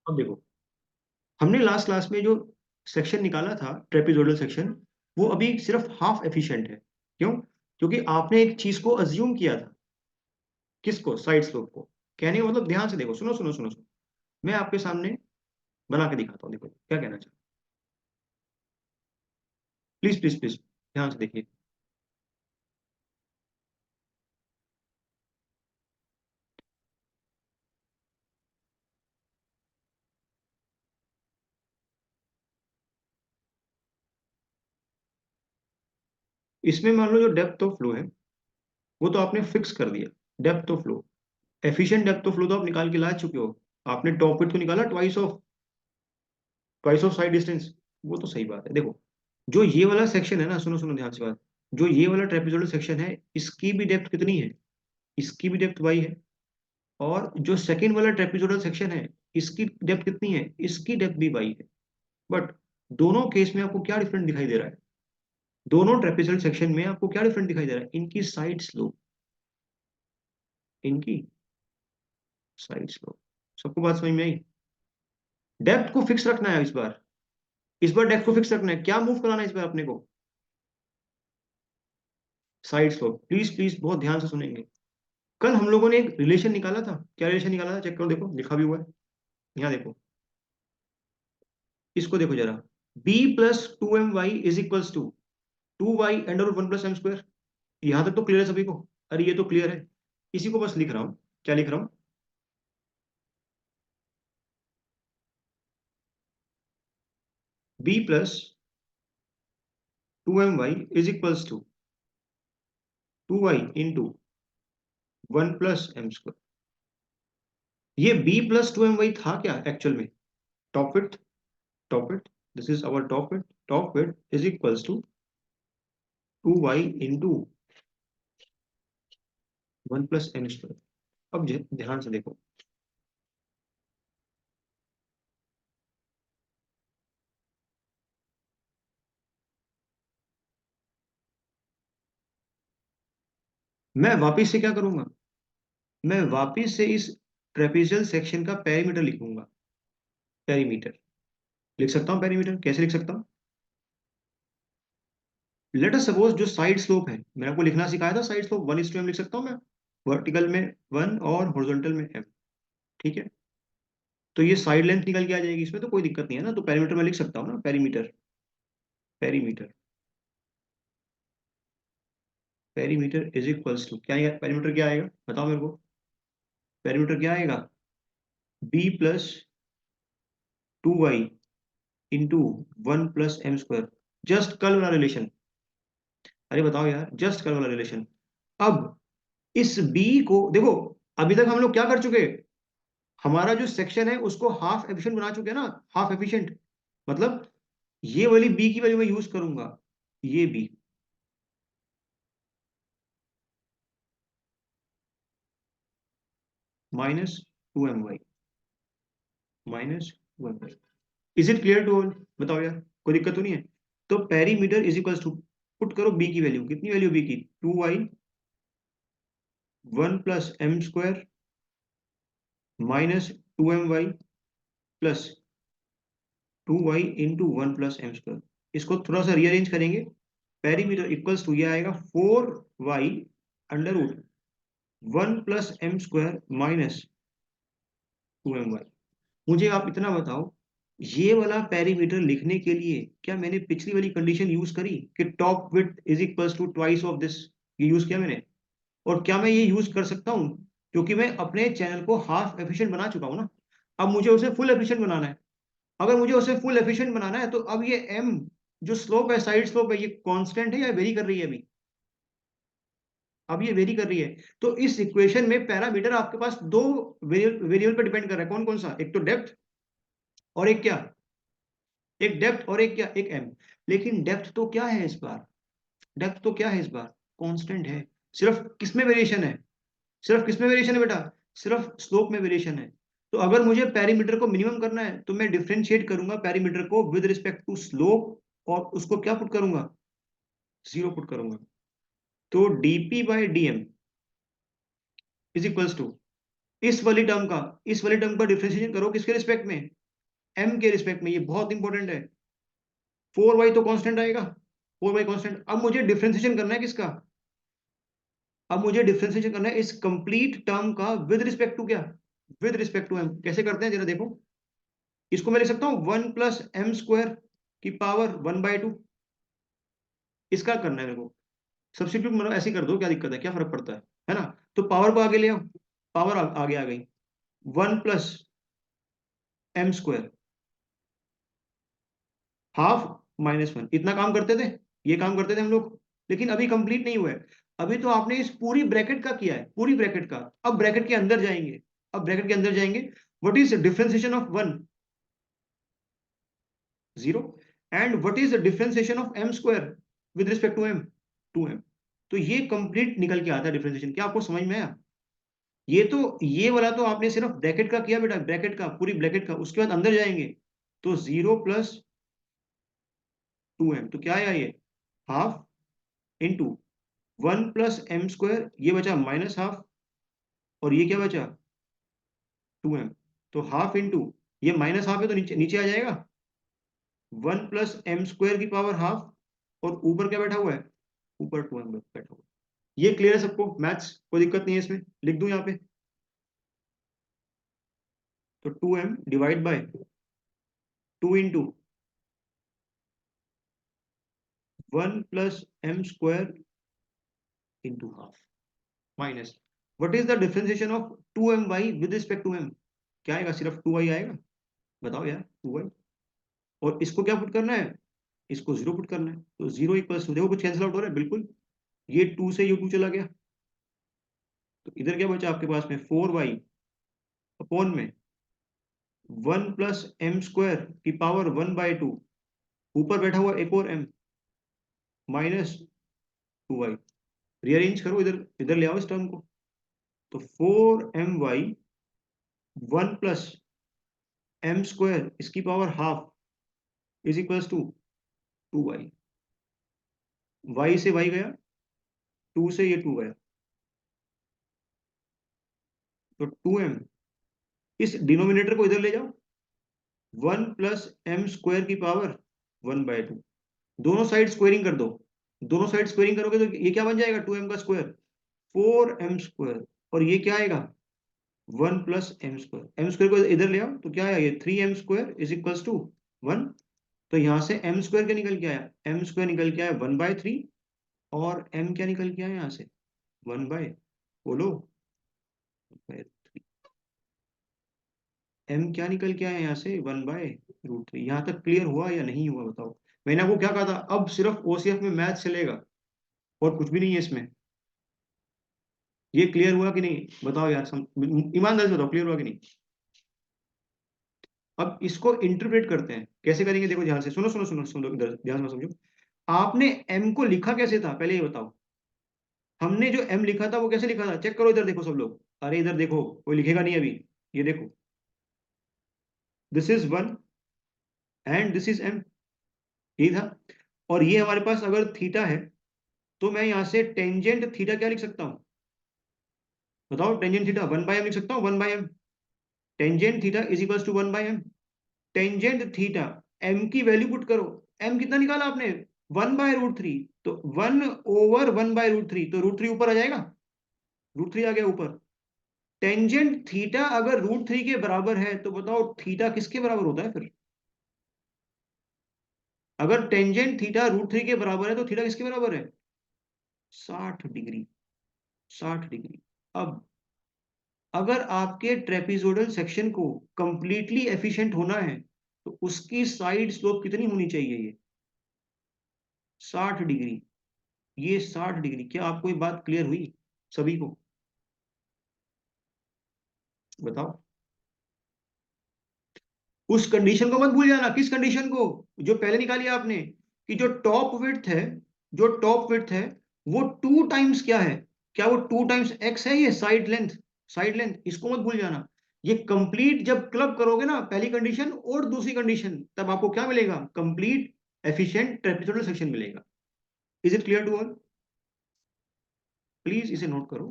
अब देखो, हमने लास्ट क्लास में जो सेक्शन निकाला था ट्रेपेजोइडल सेक्शन, वो अभी सिर्फ हाफ एफिशिएंट है। क्यों? क्योंकि आपने एक चीज को अज्यूम किया था। किसको? साइड स्लोप को। कहने का मतलब, ध्यान से देखो, सुनो सुनो सुनो सुनो, मैं आपके सामने बना के दिखाता हूँ, देखो क्या कहना चाहता हूँ। प्लीज प्लीज प्लीज ध्यान से देखिए। इसमें मान लो जो डेप्थ ऑफ फ्लो है, वो तो आपने फिक्स कर दिया। Depth of flow, efficient depth of flow तो आप निकाल के ला चुके हो। आपने टॉप विड्थ को निकाला ट्वाइस ऑफ साइड डिस्टेंस। वो तो सही बात है। देखो, जो ये वाला सेक्शन है ना, सुनो सुनो ध्यान से बात, जो ये वाला ट्रेपेजोइडल सेक्शन है, इसकी भी डेप्थ कितनी है? इसकी भी डेप्थ वाई है। और जो सेकंड वाला ट्रेपेजोइडल सेक्शन है, इसकी डेप्थ कितनी है? इसकी डेप्थ भी वाई है। बट दोनों केस में आपको क्या डिफरेंट दिखाई दे रहा है? दोनों ट्रेपेजोइडल सेक्शन में आपको क्या डिफरेंट दिखाई दे रहा है? इनकी साइड स्लोप, इनकी साइड स्लोप। सबको बात समझ में आई? डेप्थ को फिक्स रखना है इस बार डेप्थ को फिक्स रखना है। क्या मूव कराना है इस बार अपने को? Side slope. प्लीज प्लीज बहुत ध्यान से सुनेंगे। कल हम लोगों ने एक रिलेशन निकाला था। क्या रिलेशन निकाला था? चेक करो, देखो लिखा भी हुआ है। यहाँ देखो, इसको देखो जरा। b+2my is equals to 2y under root 1 + m²। यहां तक तो क्लियर है सभी को? अरे ये तो क्लियर है। इसी को बस लिख रहा हूं। क्या लिख रहा हूं? b+2my is equals to 2y × 1 + m²। ये b+2my था क्या एक्चुअल में? Top width, this is our top width is equals to 2y × 1 + m²। अब ध्यान से देखो, मैं वापिस से क्या करूंगा? मैं वापिस से इस ट्रेपेजियल सेक्शन का पेरीमीटर लिखूंगा। पेरीमीटर लिख सकता हूं। पेरीमीटर कैसे लिख सकता हूं? लेट अस सपोज जो साइड स्लोप है, मैंने आपको लिखना सिखाया था, साइड स्लोप 1:m लिख सकता हूं मैं। वर्टिकल में 1 और हॉरिजॉन्टल में m। ठीक है, तो ये साइड लेंथ निकल के आ जाएगी, इसमें तो कोई दिक्कत नहीं है ना। तो पेरीमीटर मैं लिख सकता हूँ ना, perimeter. Perimeter perimeter is equals to क्या आएगा? पेरीमीटर क्या आएगा बताओ मेरे को? पेरीमीटर क्या आएगा? b+2y × 1 + m²। जस्ट कल वाला रिलेशन। अरे बताओ यार, जस्ट कल वाला रिलेशन। अब इस b को देखो, अभी तक हम लोग क्या कर चुके? हमारा जो सेक्शन है उसको हाफ एफिशिएंट बना चुके हैं ना। हाफ एफिशिएंट मतलब ये वाली b की वैल्यू मैं यूज करूंगा। ये b -2my -1। Is it clear to all? बताओ यार, कोई दिक्कत तो नहीं है? तो perimeter is equals to, put करो b की वैल्यू। कितनी वैल्यू b की? 2y × 1 + m² -2my +2y × 1 + m²। इसको थोड़ा सा रीअरेंज करेंगे। पेरीमीटर इक्वल्स टू, ये आएगा 4y √1 + m² -2my। मुझे आप इतना बताओ, ये वाला पेरीमीटर लिखने के लिए क्या मैंने पिछली वाली कंडीशन यूज करी कि top width is equals to twice of this? ये यूज किया मैंने? और क्या मैं ये यूज कर सकता हूं? क्योंकि मैं अपने चैनल को हाफ एफिशिएंट बना चुका हूं ना। अब मुझे उसे फुल एफिशिएंट बनाना है। अगर मुझे उसे फुल एफिशिएंट बनाना है, तो अब ये एम जो स्लोप है, साइड स्लोप है, ये कांस्टेंट है या वेरी कर रही है अभी? अब ये वेरी कर रही है। तो इस इक्वेशन में पैरामीटर आपके पास दो वेरिएबल पर डिपेंड कर रहा है। कौन कौन सा? एक तो डेप्थ, और एक क्या? एक डेप्थ और एक क्या? एक एम। लेकिन डेप्थ तो क्या है इस बार? डेप्थ तो क्या है इस बार? कांस्टेंट है। सिर्फ किसमें वेरिएशन है? सिर्फ किसमें वेरिएशन है बेटा? सिर्फ स्लोप में वेरिएशन है। तो अगर मुझे पेरीमीटर को मिनिमम करना है, तो मैं डिफरेंशिएट करूंगा पेरीमीटर को विद रिस्पेक्ट टू स्लोप, और उसको क्या पुट करूंगा? 0 पुट करूंगा। तो dp/dm इज इक्वल्स टू इस वाली टर्म का डिफरेंशिएशन करो किसके रिस्पेक्ट में, m के रिस्पेक्ट में, ये बहुत इंपॉर्टेंट है। 4y तो कांस्टेंट आएगा, 4y कांस्टेंट। अब मुझे डिफरेंशिएशन करना है किसका, अब मुझे डिफरेंशिएशन करना है इस कंप्लीट टर्म का विद रिस्पेक्ट टू क्या, विद रिस्पेक्ट टू m। कैसे करते हैं जरा देखो, इसको मैं लिख सकता हूं 1 + m² की पावर 1/2, इसका करना है मेरे को। सब्स्टिट्यूट मतलब ऐसे ही कर दो, क्या दिक्कत है, क्या फर्क पड़ता है ना। तो पावर को आगे ले आओ, पावर आगे आ गई, 1 + m², हाफ -1, इतना काम करते थे, ये काम करते थे हम लोग। लेकिन अभी कंप्लीट नहीं हुआ है, अभी तो आपने इस पूरी ब्रैकेट का किया है, पूरी ब्रैकेट का। अब ब्रैकेट के अंदर जाएंगे, अब ब्रैकेट के अंदर जाएंगे, what is differentiation of 1, 0, and what is the differentiation of m² with respect to m, 2m। तो ये कंप्लीट निकल के आता है डिफरेंशिएशन। क्या आपको समझ में आया? ये तो, ये वाला तो आपने सिर्फ ब्रैकेट का किया बेटा, ब्रैकेट का, पूरी ब्रैकेट का। उसके बाद अंदर जाएंगे तो 0 + 2m, तो क्या आया ये, हाफ इंटू 1 + m², ये बचा -हाफ, और ये क्या बचा 2m। तो हाफ इंटू, ये -हाफ है तो नीचे नीचे आ जाएगा, 1 + m² की पावर हाफ, और ऊपर क्या बैठा हुआ है, ऊपर 2m बैठा हुआ है। ये क्लियर है सबको, मैथ्स कोई दिक्कत नहीं है इसमें, लिख दूं यहाँ पे। तो 2m divide by 2 into 1 + m² into half, minus what is the differentiation of 2my with respect to m, क्या आएगा, सिर्फ 2y आएगा, बताओ यार, 2y। और इसको क्या पुट करना है, इसको 0 पुट करना है। तो 0 = देखो कुछ कैंसिल आउट हो रहा है, बिल्कुल, ये 2 से ये 2 चला गया, तो इधर क्या बचा आपके पास में, 4y अपॉन में 1 + m² की पावर 1/2, ऊपर बैठा हुआ एक और m, -2y। रीअरेंज करो, इधर इधर ले आओ इस टर्म को। तो 4my 1 + m², इसकी power half, is equals to 2y। y से y गया, 2 से ये 2 गया, तो 2m, इस डिनोमिनेटर को इधर ले जाओ, 1 + m² की पावर 1/2, दोनों साइड स्क्वेयरिंग कर दो। दोनों साइड स्क्वेयरिंग करोगे तो ये क्या बन जाएगा, 2m का स्क्वायर 4m², और ये क्या आएगा 1 + m², m² को इधर ले आओ तो क्या आया, ये 3m² इज इक्वल्स टू 1। तो यहां से m² क्या निकल के आया, m² निकल के आया 1/3, और m क्या निकल के आया यहाँ से, 1 बाय, बोलो, m क्या निकल के आया यहाँ से, 1/√3। यहाँ तक क्लियर हुआ या नहीं हुआ बताओ। मैंने आपको क्या कहा था, अब सिर्फ ओसीएफ में मैथ चलेगा, और कुछ भी नहीं है इसमें। ये क्लियर हुआ कि नहीं बताओ यार, ईमानदारी से बताओ, क्लियर हुआ कि नहीं। अब इसको इंटरप्रेट करते हैं, कैसे करेंगे, देखो ध्यान से, सुनो सुनो सुनो सुनो, इधर ध्यान से समझो। आपने m को लिखा कैसे था, पहले ये बताओ। हमने जो m लिखा था वो कैसे लिखा था, चेक करो, इधर देखो सब लोग, अरे इधर देखो, कोई लिखेगा नहीं अभी, ये देखो, this is 1 and this is m, यही था। और ये हमारे पास अगर थीटा है, तो मैं यहां से टेंजेंट थीटा क्या लिख सकता हूं, बताओ, टेंजेंट थीटा 1/m लिख सकता हूं, 1/m, tangent theta is equal to 1/m। Tangent theta, m की वैल्यू पुट करो, m कितना निकाला आपने, 1/√3, तो 1/1/√3, तो √3 ऊपर आ जाएगा, √3 आ गया ऊपर। टेंजेंट थीटा अगर √3 के बराबर है, तो बताओ थीटा किसके बराबर होता है फिर, अगर टेंजेंट थीटा √3 के बराबर है तो थीटा किसके बराबर है, 60 डिग्री, 60 डिग्री। अब अगर आपके ट्रेपीजोडल सेक्शन को कंप्लीटली एफिशिएंट होना है, तो उसकी साइड स्लोप कितनी होनी चाहिए, ये 60 डिग्री, ये 60 डिग्री। क्या आपको ये बात क्लियर हुई सभी को, बताओ। उस कंडीशन को मत भूल जाना, किस कंडीशन को, जो पहले निकाली आपने, कि जो टॉप विड्थ है, जो टॉप विड्थ है, वो 2 टाइम्स क्या है, क्या वो 2 टाइम्स एक्स है, ये साइड लेंथ, साइड लेंथ, इसको मत भूल जाना। ये कंप्लीट जब क्लब करोगे ना, पहली कंडीशन और दूसरी कंडीशन, तब आपको क्या मिलेगा, कंप्लीट एफिशिएंट ट्रेपेजोइडल सेक्शन मिलेगा। Is it clear to all, please इसे नोट करो,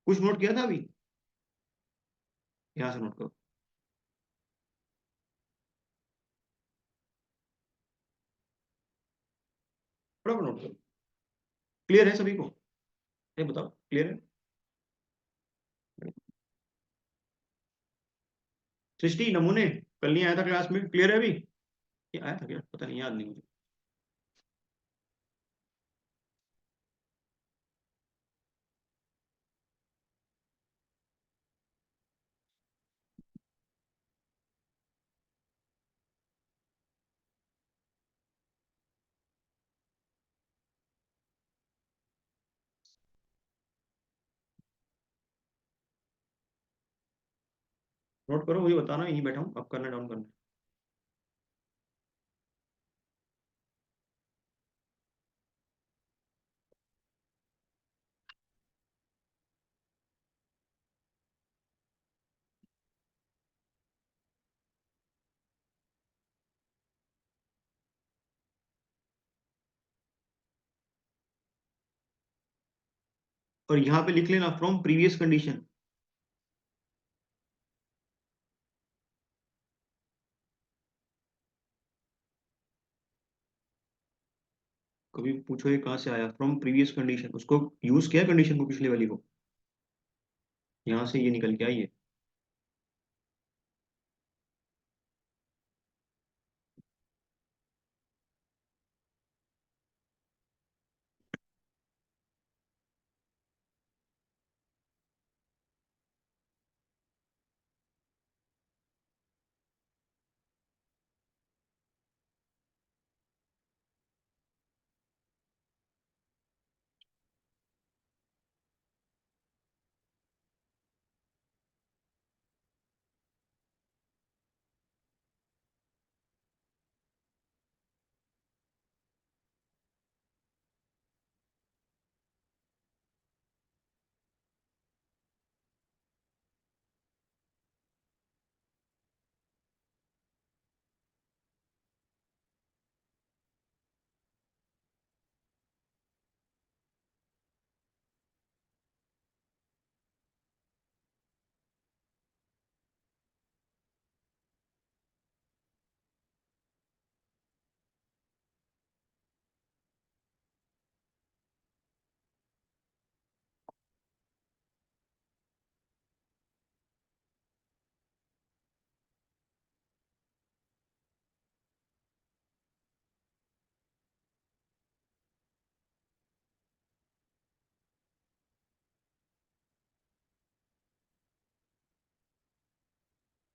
कुछ नोट किया था अभी, यहाँ से नोट करो, फटाफट नोट करो। क्लियर है सभी को? ये बताओ, क्लियर है? सृष्टि नमूने कल नहीं आया था क्लास में, क्लियर है अभी? ये आया था क्या, पता नहीं, याद नहीं मुझे। नोट करो, वही बताना, यहीं बैठा हूँ, अब करना, डाउन करना। और यहाँ पे लिख लेना फ्रॉम प्रीवियस कंडीशन। कभी पूछो ये कहाँ से आया, फ्रॉम प्रीवियस कंडीशन, उसको यूज किया कंडीशन को, पिछले वाली को, यहाँ से ये निकल के आई है।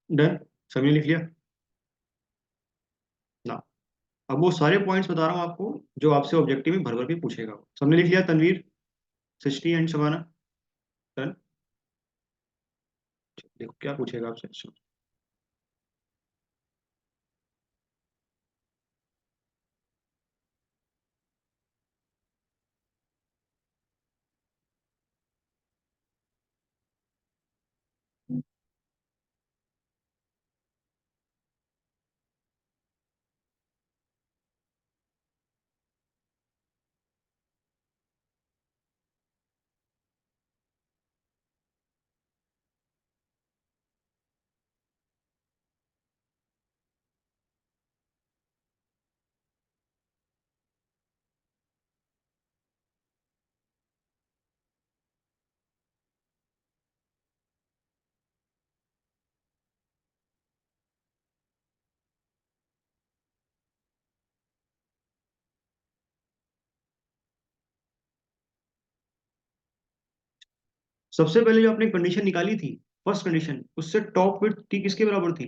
डन, सभी ने लिख लिया ना? अब वो सारे पॉइंट्स बता रहा हूँ आपको जो आपसे ऑब्जेक्टिव में भर भर के पूछेगा। सबने लिख लिया, तनवीर, सृष्टि एंड शबाना? डन। देखो क्या पूछेगा आपसे। सबसे पहले जो आपने कंडीशन निकाली थी, फर्स्ट कंडीशन, उससे टॉप विड्थ टी किसके बराबर थी?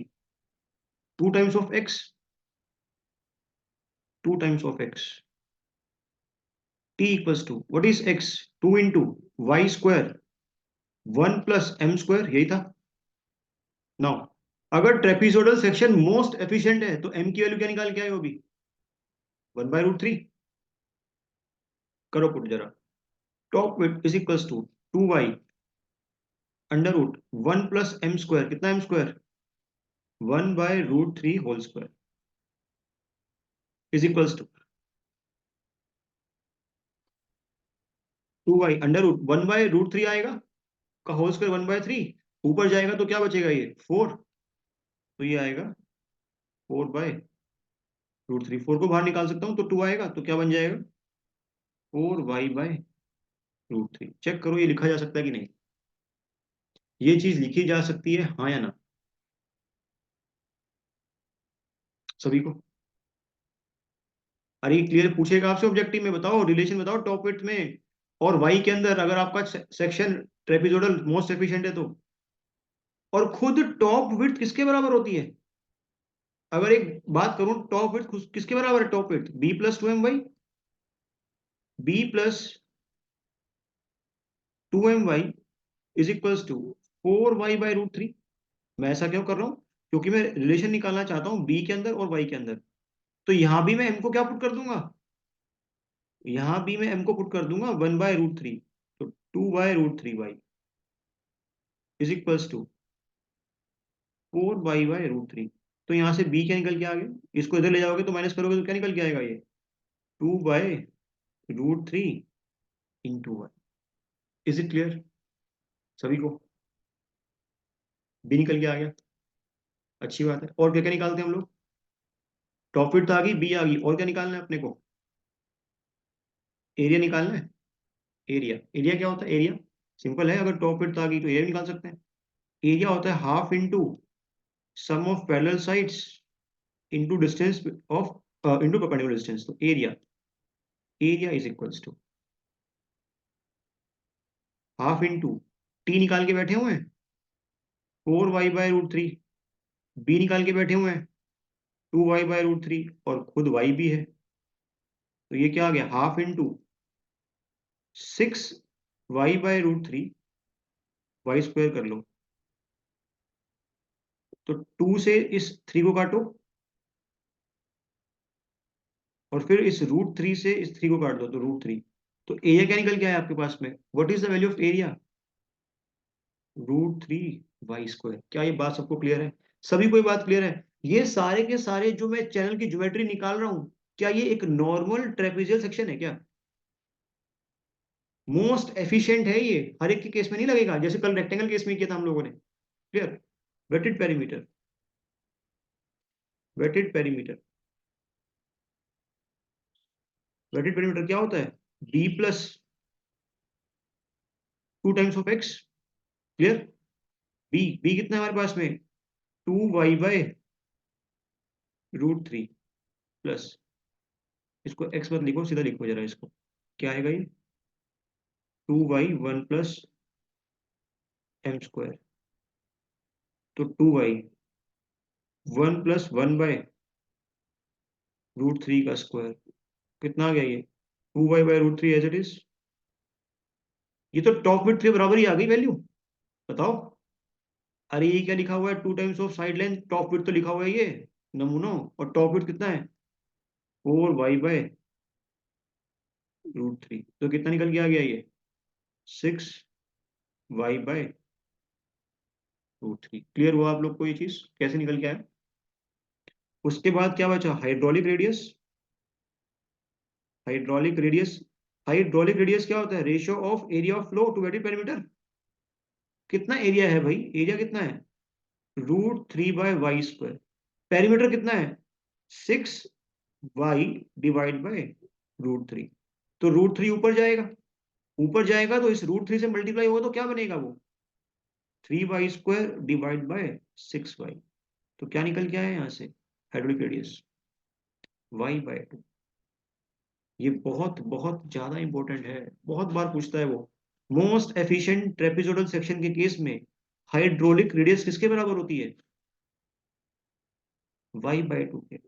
Two times of X, two times of X, T equals to what is X, two into Y square, one plus M square, यही था। नाउ अगर ट्रेपिजोडल सेक्शन मोस्ट एफिशिएंट है तो M की वैल्यू क्या निकाल के आए हो अभी? 1/√3। करो पुट जरा। Top width is equals to 2y under root 1 + m², कितना m square? 1/√3 whole square is equals to 2y under root 1/√3 आएगा का होल स्क्वायर 1/3, ऊपर जाएगा तो क्या बचेगा, ये 4, तो ये आएगा 4/√3। 4 को बाहर निकाल सकता हूँ तो 2 आएगा, तो क्या बन जाएगा 4y/√3। चेक करो ये लिखा जा सकता है कि नहीं, ये चीज लिखी जा सकती है, हाँ या ना, सभी को। अरे क्लियर पूछेगा आपसे ऑब्जेक्टिव में, बताओ रिलेशन बताओ टॉप विड्थ में और वाई के अंदर, अगर आपका सेक्शन ट्रेपिजोडल मोस्ट एफिशिएंट है तो। और खुद टॉप विड्थ किसके बराबर होती है, अगर एक बात करूं, टॉप विड्थ किसके बराबर है, top width b+2my, b+2my is equals to 4y/√3। मैं ऐसा क्यों कर रहा हूं, क्योंकि मैं रिलेशन निकालना चाहता हूं बी के अंदर और वाई के अंदर। तो यहां भी मैं m को क्या पुट कर दूंगा, यहां भी मैं m को पुट कर दूंगा 1/√3, तो 2/√3y is equals to 4y/√3। तो यहां से b क्या निकल के आ गया, इसको इधर ले जाओगे तो माइनस करोगे तो क्या निकल के आएगा, ये 2/√3 into y. Is it clear सभी को, b निकल के आ गया, अच्छी बात है। और क्या क्या निकालते हैं हम लोग, टॉप विड्थ आ गई, b आ गई, और क्या निकालना है अपने को, एरिया निकालना है। एरिया, एरिया क्या होता है, एरिया सिंपल है, अगर टॉप विड्थ आ गई तो एरिया निकाल सकते हैं। एरिया होता है half into sum of parallel sides into distance of into perpendicular distance. तो area, area is equals to half into, T निकाल के बैठे हुए हैं 4y/√3, बी निकाल के बैठे हुए हैं 2y/√3, और खुद y भी है, तो ये क्या आ गया, half into 6y/√3, Y square कर लो। तो 2 से इस 3 को काटो, और फिर इस √3 से इस 3 को काट दो, तो √3। तो एरिया क्या निकल के आया आपके पास में, what is the value of area, √3y²। क्या ये बात सबको क्लियर है, सभी को ये बात क्लियर है। ये सारे के सारे जो मैं चैनल की ज्योमेट्री निकाल रहा हूं, क्या ये एक नॉर्मल ट्रेपेजियल सेक्शन है क्या, मोस्ट एफिशिएंट है ये, हर एक के केस में नहीं लगेगा, जैसे कल रेक्टेंगल केस में किया था हम लोगों ने। Clear, weighted perimeter, weighted perimeter, weighted perimeter क्या होता है, b+2 times of x। Clear, b कितना है हमारे पास में, 2y/√3 प्लस, इसको x मत लिखो, सीधा लिखो जरा इसको, क्या आएगा ये 2y 1 + m², तो 2y 1 + 1/√3 का स्क्वायर, कितना आ गया ये 2y/√3 एज इट इज। ये तो टॉप विड्थ के बराबर ही आ गई वैल्यू, बताओ। अरे ये क्या लिखा हुआ है, 2 times of side length, top width तो लिखा हुआ है ये नमूनो, और टॉप विड्थ कितना है 4y/√3, तो कितना निकल के आ गया ये 6y/√3। क्लियर हुआ आप लोग को ये चीज कैसे निकल के आया। उसके बाद क्या बचा, hydraulic radius, hydraulic radius, hydraulic radius क्या होता है, ratio of area of flow to weighted perimeter. कितना एरिया है भाई, एरिया कितना है √3/y², पेरीमीटर कितना है 6y/√3। तो √3 ऊपर जाएगा, ऊपर जाएगा तो इस √3 से मल्टीप्लाई होगा तो क्या बनेगा वो 3y² / 6y। तो क्या निकल के आया यहाँ से, हाइड्रोलिक रेडियस y/2। ये बहुत बहुत ज्यादा इंपॉर्टेंट है, बहुत बार पूछता है वो, मोस्ट एफिशिएंट ट्रेपेजोइडल सेक्शन के केस में हाइड्रोलिक रेडियस किसके बराबर होती है, y/2 के।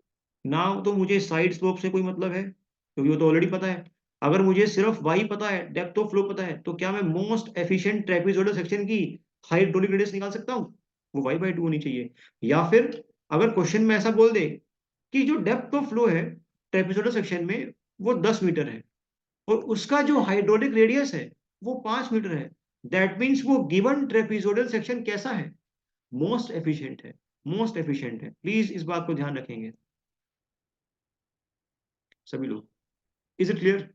ना तो मुझे साइड स्लोप से कोई मतलब है, क्योंकि वो तो ऑलरेडी पता है। अगर मुझे सिर्फ y पता है, डेप्थ ऑफ फ्लो पता है, तो क्या मैं मोस्ट एफिशिएंट ट्रेपेजोइडल सेक्शन की हाइड्रोलिक रेडियस निकाल सकता हूँ, वो y/2 होनी चाहिए। या फिर अगर क्वेश्चन में ऐसा बोल दे कि जो डेप्थ ऑफ फ्लो है ट्रेपेजोइडल सेक्शन में वो 10 मीटर है, और उसका जो हाइड्रोलिक रेडियस है वो 5 मीटर है, दैट मीन्स वो गिवन ट्रेपेजोइडल सेक्शन कैसा है, मोस्ट एफिशिएंट है, मोस्ट एफिशिएंट है। प्लीज इस बात को ध्यान रखेंगे सभी लोग। इज इट क्लियर,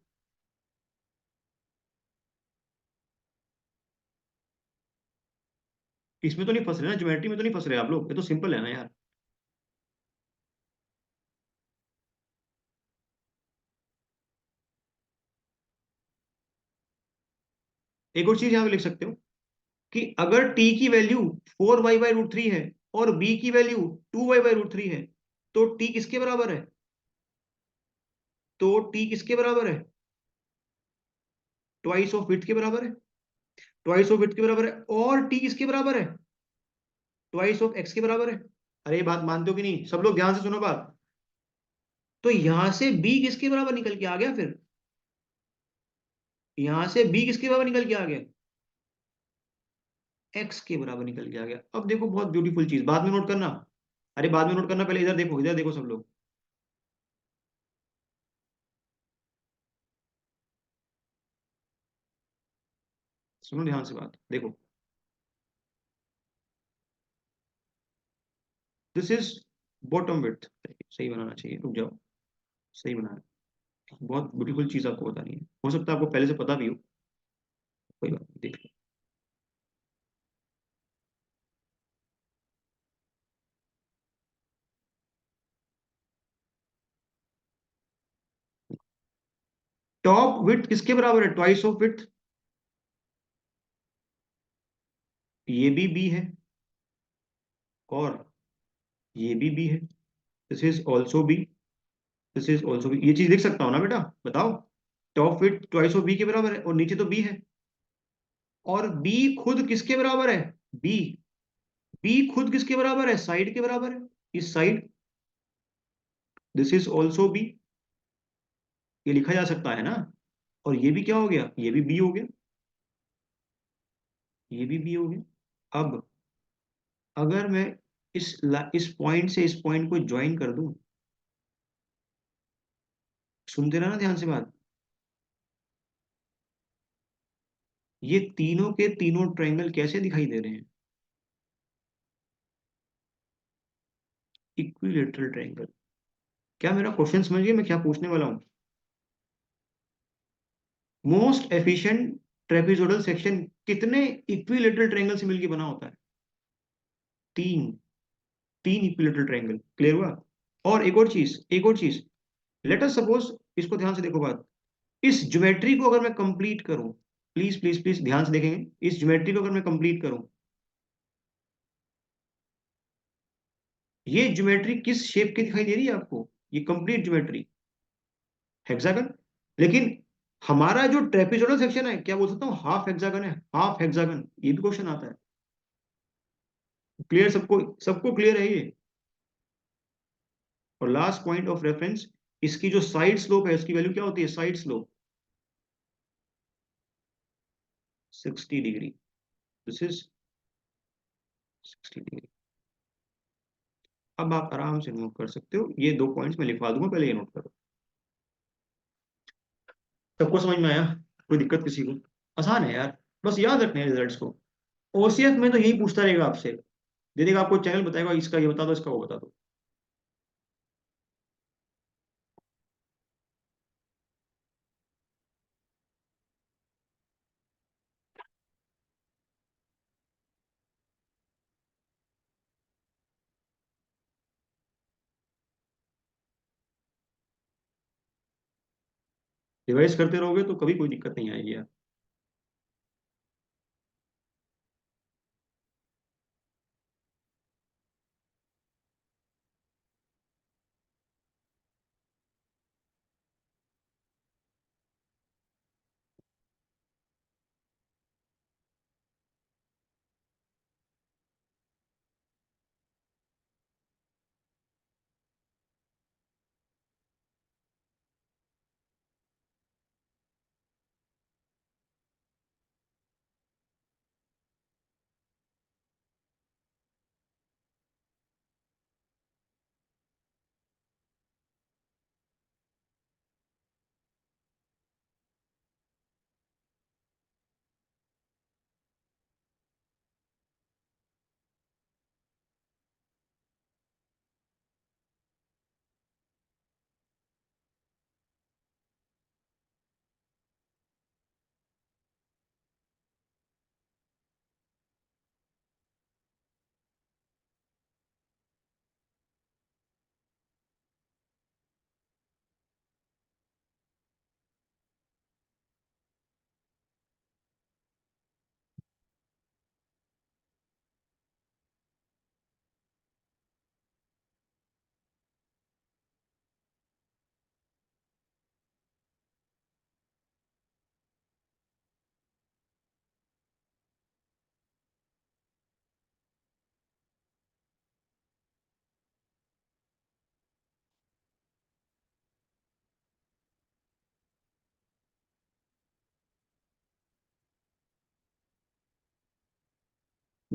इसमें तो नहीं फंस रहे ना, ज्योमेट्री में तो नहीं फंस रहे आप लोग, ये तो सिंपल है ना यार। एक और चीज यहाँ पे लिख सकते हो कि अगर टी की वैल्यू 4y/√3 है और बी की वैल्यू 2y/√3 है, तो टी किसके बराबर है? तो टी किसके बराबर है? ट्वाइस ऑफ विड्थ के बराबर है। ट्वाइस ऑफ विड्थ के बराबर है, और टी किसके बराबर है? ट्वाइस ऑफ एक्स के बराबर है। अरे ये बात मानते हो कि नहीं? सब लोग ध्यान से सुनो बात। तो यहां से बी किसके बराबर निकल के आ गया फिर? यहां से बी किसके बराबर निकल के आ गया? एक्स के बराबर निकल के आ गया। अब देखो बहुत ब्यूटीफुल चीज, बाद में नोट करना। अरे बाद में नोट करना, पहले इधर देखो, इधर देखो सब लोग। सुनो ध्यान से बात, देखो। This is bottom width. सही बनाना चाहिए, रुक जाओ। सही बनाना। बहुत ब्यूटीफुल चीज आपको बतानी है, हो सकता है आपको पहले से पता भी हो। कोई बात नहीं, देख लो। टॉप विड्थ किसके बराबर है? Twice of width. ये भी बी है, और ये भी बी है। This is also b. This is also b. ये चीज लिख सकता हूँ ना बेटा? बताओ। Top width twice of b के बराबर है, और नीचे तो बी है। और बी खुद किसके बराबर है? बी। बी खुद किसके बराबर है? साइड के बराबर है, इस side. This is also b. ये लिखा जा सकता है ना? और ये भी क्या हो गया? ये भी बी हो गया। ये भी बी हो गया। अब अगर मैं इस पॉइंट से इस पॉइंट को ज्वाइन कर दूं, सुनते रहना ध्यान से बात। ये तीनों के तीनों ट्रायंगल कैसे दिखाई दे रहे हैं? Equilateral triangle. क्या मेरा क्वेश्चन समझ गए मैं क्या पूछने वाला हूं? मोस्ट एफिशिएंट ट्रेपेजोइडल सेक्शन कितने इक्विलेटरल ट्रायंगल से मिलकर बना होता है? तीन। तीन इक्विलेटरल ट्रायंगल। क्लियर हुआ? और एक और चीज, एक और चीज। लेट अस सपोज, इसको ध्यान से देखो बात। इस ज्योमेट्री को अगर मैं कंप्लीट करूं, प्लीज प्लीज प्लीज ध्यान से देखेंगे, इस ज्योमेट्री को अगर मैं कंप्लीट करूं, ये ज्योमेट्री किस शेप की दिखाई दे रही है आपको? ये कंप्लीट ज्योमेट्री हेक्सागन। लेकिन हमारा जो ट्रेपेजोइडल सेक्शन है, क्या बोल सकता हूँ, हाफ हेक्सागन है। हाफ हेक्सागन, ये भी क्वेश्चन आता है। क्लियर सबको? सबको क्लियर है ये? और लास्ट पॉइंट ऑफ रेफरेंस, इसकी जो साइड स्लोप है, उसकी वैल्यू क्या होती है? Side slope 60 degree. This is 60 degree. अब आप आराम से नोट कर सकते हो, ये दो पॉइंट्स मैं लिखवा दूंगा, पहले ये नोट करो। सबको समझ में आया? कोई दिक्कत किसी को? आसान है यार, बस याद रखने हैं रिजल्ट्स को। ओसीएफ में तो यही पूछता रहेगा आपसे। दे देगा आपको चैनल, बताएगा इसका ये बता दो, इसका वो बता दो। रिवाइज करते रहोगे तो कभी कोई दिक्कत नहीं आएगी यार।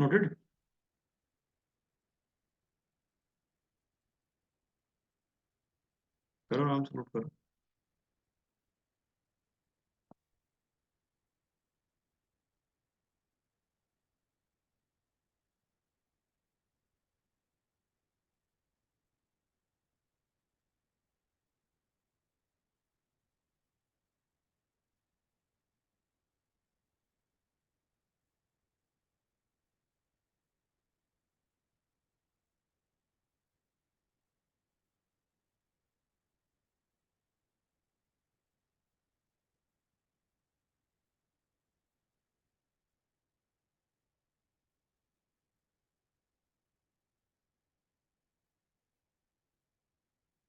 नोटेड? करो आराम से, नोट करो।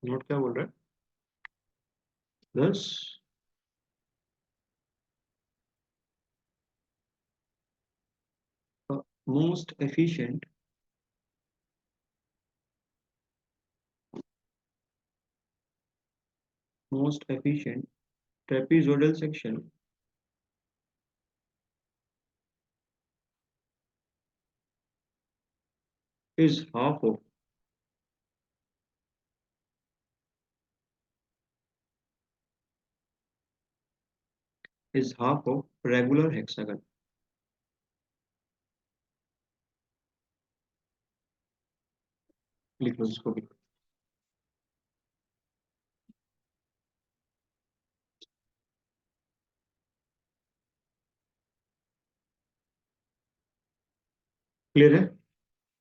नोट क्या बोल रहा है? 10। Most efficient trapezoidal section is half of regular hexagon। लिख लो इसको भी। क्लियर है?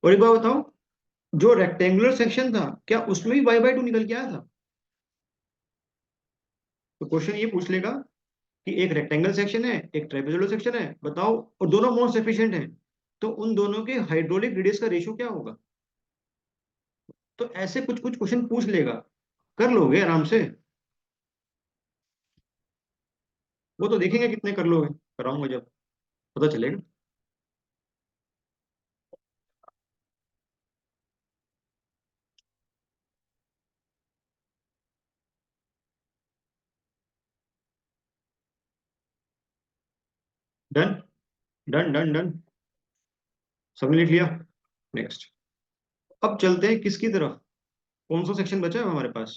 और एक बात बताओ, जो रेक्टेंगुलर सेक्शन था क्या उसमें भी y/2 निकल के आया था? तो क्वेश्चन ये पूछ लेगा कि एक रेक्टेंगल सेक्शन है, एक ट्रेपेजोइडल सेक्शन है, बताओ, और दोनों मोस्ट एफिशिएंट हैं, तो उन दोनों के हाइड्रोलिक रेडियस का रेशियो क्या होगा? तो ऐसे कुछ कुछ क्वेश्चन पूछ लेगा, कर लोगे आराम से। वो तो देखेंगे कितने कर लोगे, कराऊंगा जब, पता चलेगा। Done, done, done, done. सबने लिख लिया? नेक्स्ट। अब चलते हैं किसकी तरफ? कौन सा सेक्शन बचा है हमारे पास?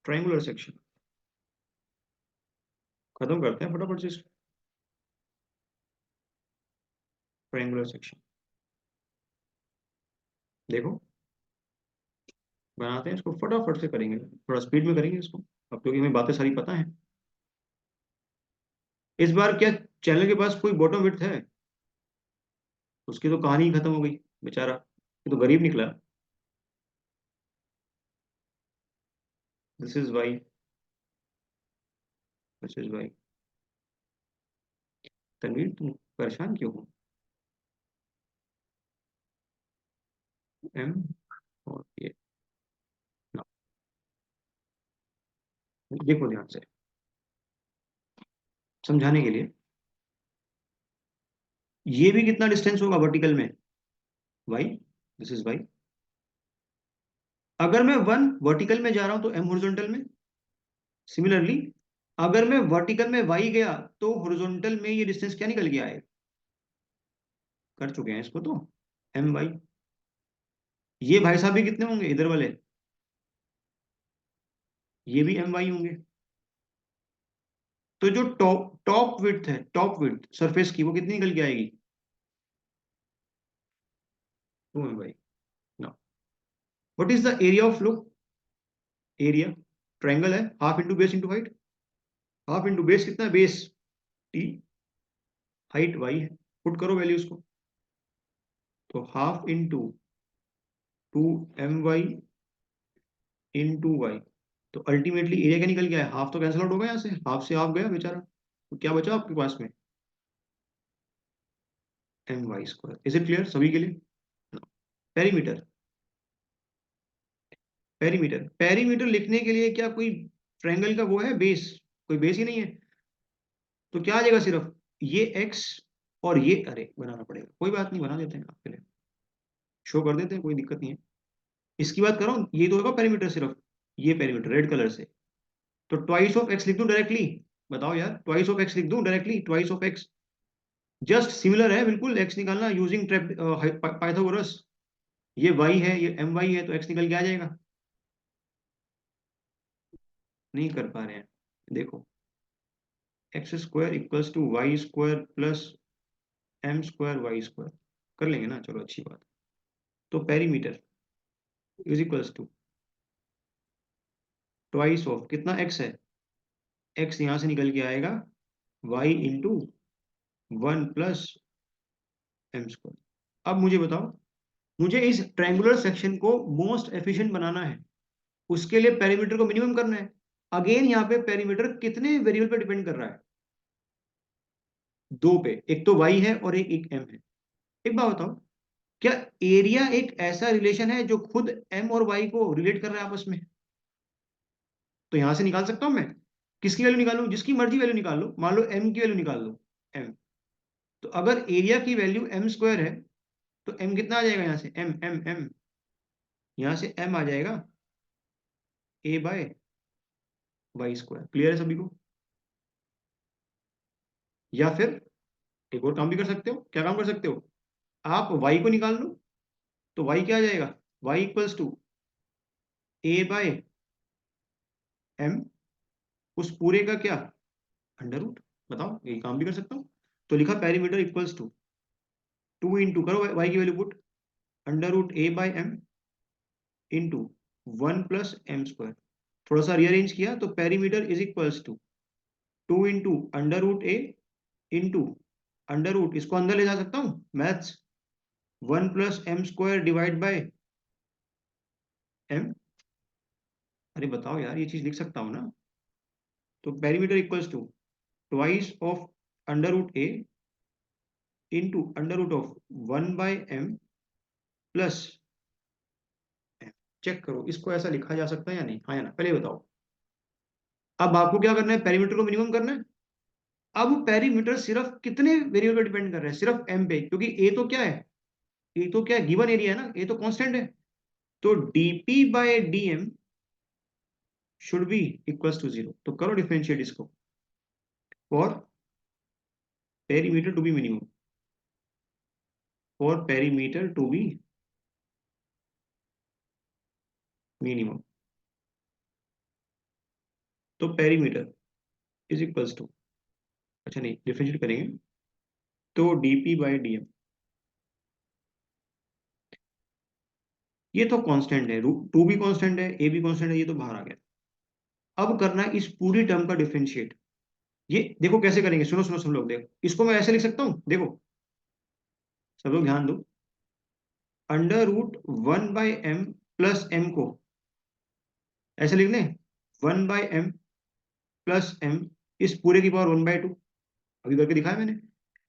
Triangular section. खत्म करते हैं फटाफट से इसको। ट्रायंगुलर सेक्शन देखो, बनाते हैं इसको, फटाफट से करेंगे, थोड़ा स्पीड में करेंगे इसको, अब क्योंकि हमें बातें सारी पता है। इस बार क्या चैनल के पास कोई बॉटम विड्थ है? उसकी तो कहानी ही खत्म हो गई बेचारा, ये तो गरीब निकला। This is y, this is y. Tanveer तुम परेशान क्यों हो? एम और ये ना, देखो ध्यान से समझाने के लिए, ये भी कितना डिस्टेंस होगा वर्टिकल में? Y, this is y. अगर मैं 1 वर्टिकल में जा रहा हूं तो एम हॉरिजॉन्टल में। सिमिलरली अगर मैं वर्टिकल में वाई गया तो हॉरिजॉन्टल में ये डिस्टेंस क्या निकल गया है? कर चुके हैं इसको तो, एम वाई। ये भाई साहब भी कितने होंगे इधर वाले? ये भी एम वाई होंगे। तो जो टॉप टॉप विड्थ है, टॉप विड्थ सरफेस की, वो कितनी निकल के आएगी? 2 M Y. Now what is the area of flow? Area triangle है, half into base into height. Half into base कितना है? बेस टी, हाइट वाई है। पुट करो वैल्यूज को, तो half into 2 M Y into Y. तो ultimately area क्या निकल गया है? हाफ तो कैंसिल आउट होगा यहाँ से, हाफ से हाफ गया बेचारा, तो क्या बचा आपके पास में? my²। इज इट क्लियर सभी के लिए? पेरीमीटर, पेरीमीटर, पेरीमीटर लिखने के लिए क्या कोई ट्रायंगल का वो है बेस? कोई बेस ही नहीं है, तो क्या आ जाएगा? सिर्फ ये एक्स और ये, अरे बनाना पड़ेगा, कोई बात नहीं, बना देते हैं आपके लिए, शो कर देते हैं, कोई दिक्कत नहीं है। इसकी बात कर रहा हूँ, ये तो होगा पेरीमीटर सिर्फ, ये पेरीमीटर रेड कलर से। तो ट्वाइस ऑफ एक्स लिख दूं डायरेक्टली? बताओ यार, ट्वाइस ऑफ एक्स लिख दूं directly? Twice of x just similar है बिल्कुल, एक्स निकालना यूजिंग पाइथागोरस। ये वाई है, ये एम वाई है, तो एक्स निकल के आ जाएगा। नहीं कर पा रहे हैं, देखो x square equals to y square plus M square y square, कर लेंगे ना, चलो अच्छी बात। तो perimeter is equals to twice of कितना एक्स है, एक्स यहां से निकल के आएगा y into one plus M square. अब मुझे बताओ, मुझे इस ट्रायंगुलर सेक्शन को मोस्ट एफिशिएंट बनाना है, उसके लिए पेरीमीटर को मिनिमम करना है। अगेन यहाँ पे पेरीमीटर कितने वेरिएबल पे डिपेंड कर रहा है, दो पे, एक तो वाई है और एक एम है। एक बात बताओ, क्या एरिया एक ऐसा रिलेशन है जो खुद एम और वाई को रिलेट कर रहा है आपस में? तो यहां से निकाल सकता हूं मैं, किसकी वैल्यू निकालूं, जिसकी मर्जी वैल्यू निकाल लो, मान लो एम की वैल्यू निकाल लो, एम। तो अगर एरिया की वैल्यू एम स्क्वायर है, तो एम कितना आ जाएगा यहाँ से, एम एम एम, यहाँ से एम आ जाएगा ए बाय वाई स्क्वायर। क्लियर है सभी को? या फिर एक और काम भी कर सकते हो, क्या काम कर सकते हो, आप वाई को निकाल लो, तो वाई क्या आ जाएगा, y equals to a by m, उस पूरे का क्या, अंडर रूट। बताओ, ये काम भी कर सकता हूँ। तो लिखा perimeter equals to, two into करो वाई की value put, under root A by M into one plus M square. थोड़ा सा रीअरेंज किया तो perimeter is equals to two into under root A into under root, इसको अंदर ले जा सकता हूँ maths, one plus M square divide by M. अरे बताओ यार, ये चीज लिख सकता हूँ ना? तो perimeter equals to twice of under root A into under root of one by m plus m. Check करो, इसको ऐसा लिखा जा सकता है या नहीं, हाँ या ना, पहले बताओ। अब आपको क्या करना है, पेरीमीटर को मिनिमम करना है। अब पेरीमीटर सिर्फ कितने वेरिएबल पर डिपेंड कर रहा है, सिर्फ एम पे, क्योंकि ए तो क्या है, ए तो क्या है, गिवन एरिया है ना, ए तो कांस्टेंट है। तो dp by dm should be equals to zero. तो करो डिफरेंशिएट इसको, for perimeter to be minimum, for perimeter to be minimum. तो पेरीमीटर इज इक्वल्स टू, अच्छा नहीं डिफरेंशिएट करेंगे, तो डीपी बाय डीएम, ये तो कांस्टेंट है, टू भी कांस्टेंट है, ए भी कांस्टेंट है, ये तो बाहर आ गया। अब करना है इस पूरी टर्म का डिफरेंशिएट। ये देखो कैसे करेंगे, सुनो सुनो सब लोग, देखो इसको मैं ऐसे लिख सकता हूँ, देखो सब लोग ध्यान दो। Under root one by m plus m को ऐसे लिख लें, one by m plus m इस पूरे की पावर वन बाई टू, अभी करके दिखाया मैंने।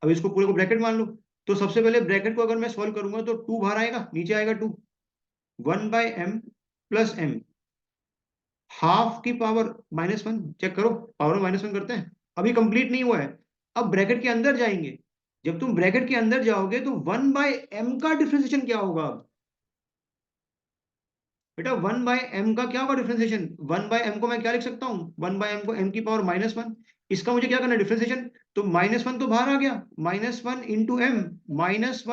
अब इसको पूरे को ब्रैकेट मान लो, तो सबसे पहले ब्रैकेट को अगर मैं सॉल्व करूंगा तो टू बाहर आएगा, नीचे आएगा two, one by m plus m half की पावर माइनस वन। चेक करो, पावर माइनस वन करते हैं, अभी कंप्लीट नहीं हुआ है। अब ब्रैकेट के अंदर जाएंगे, जब तुम ब्रैकेट के अंदर जाओगे तो वन बाय एम का डिफरेंशिएशन क्या होगा। अब बेटा वन बाय एम का क्या होगा डिफरेंशिएशन, वन बाय एम को मैं क्या लिख सकता हूँ, वन बाय एम को एम की पावर माइनस वन, इसका मुझे क्या करना है डिफरेंशिएशन। तो माइनस वन तो बाहर आ गया, minus one into m, minus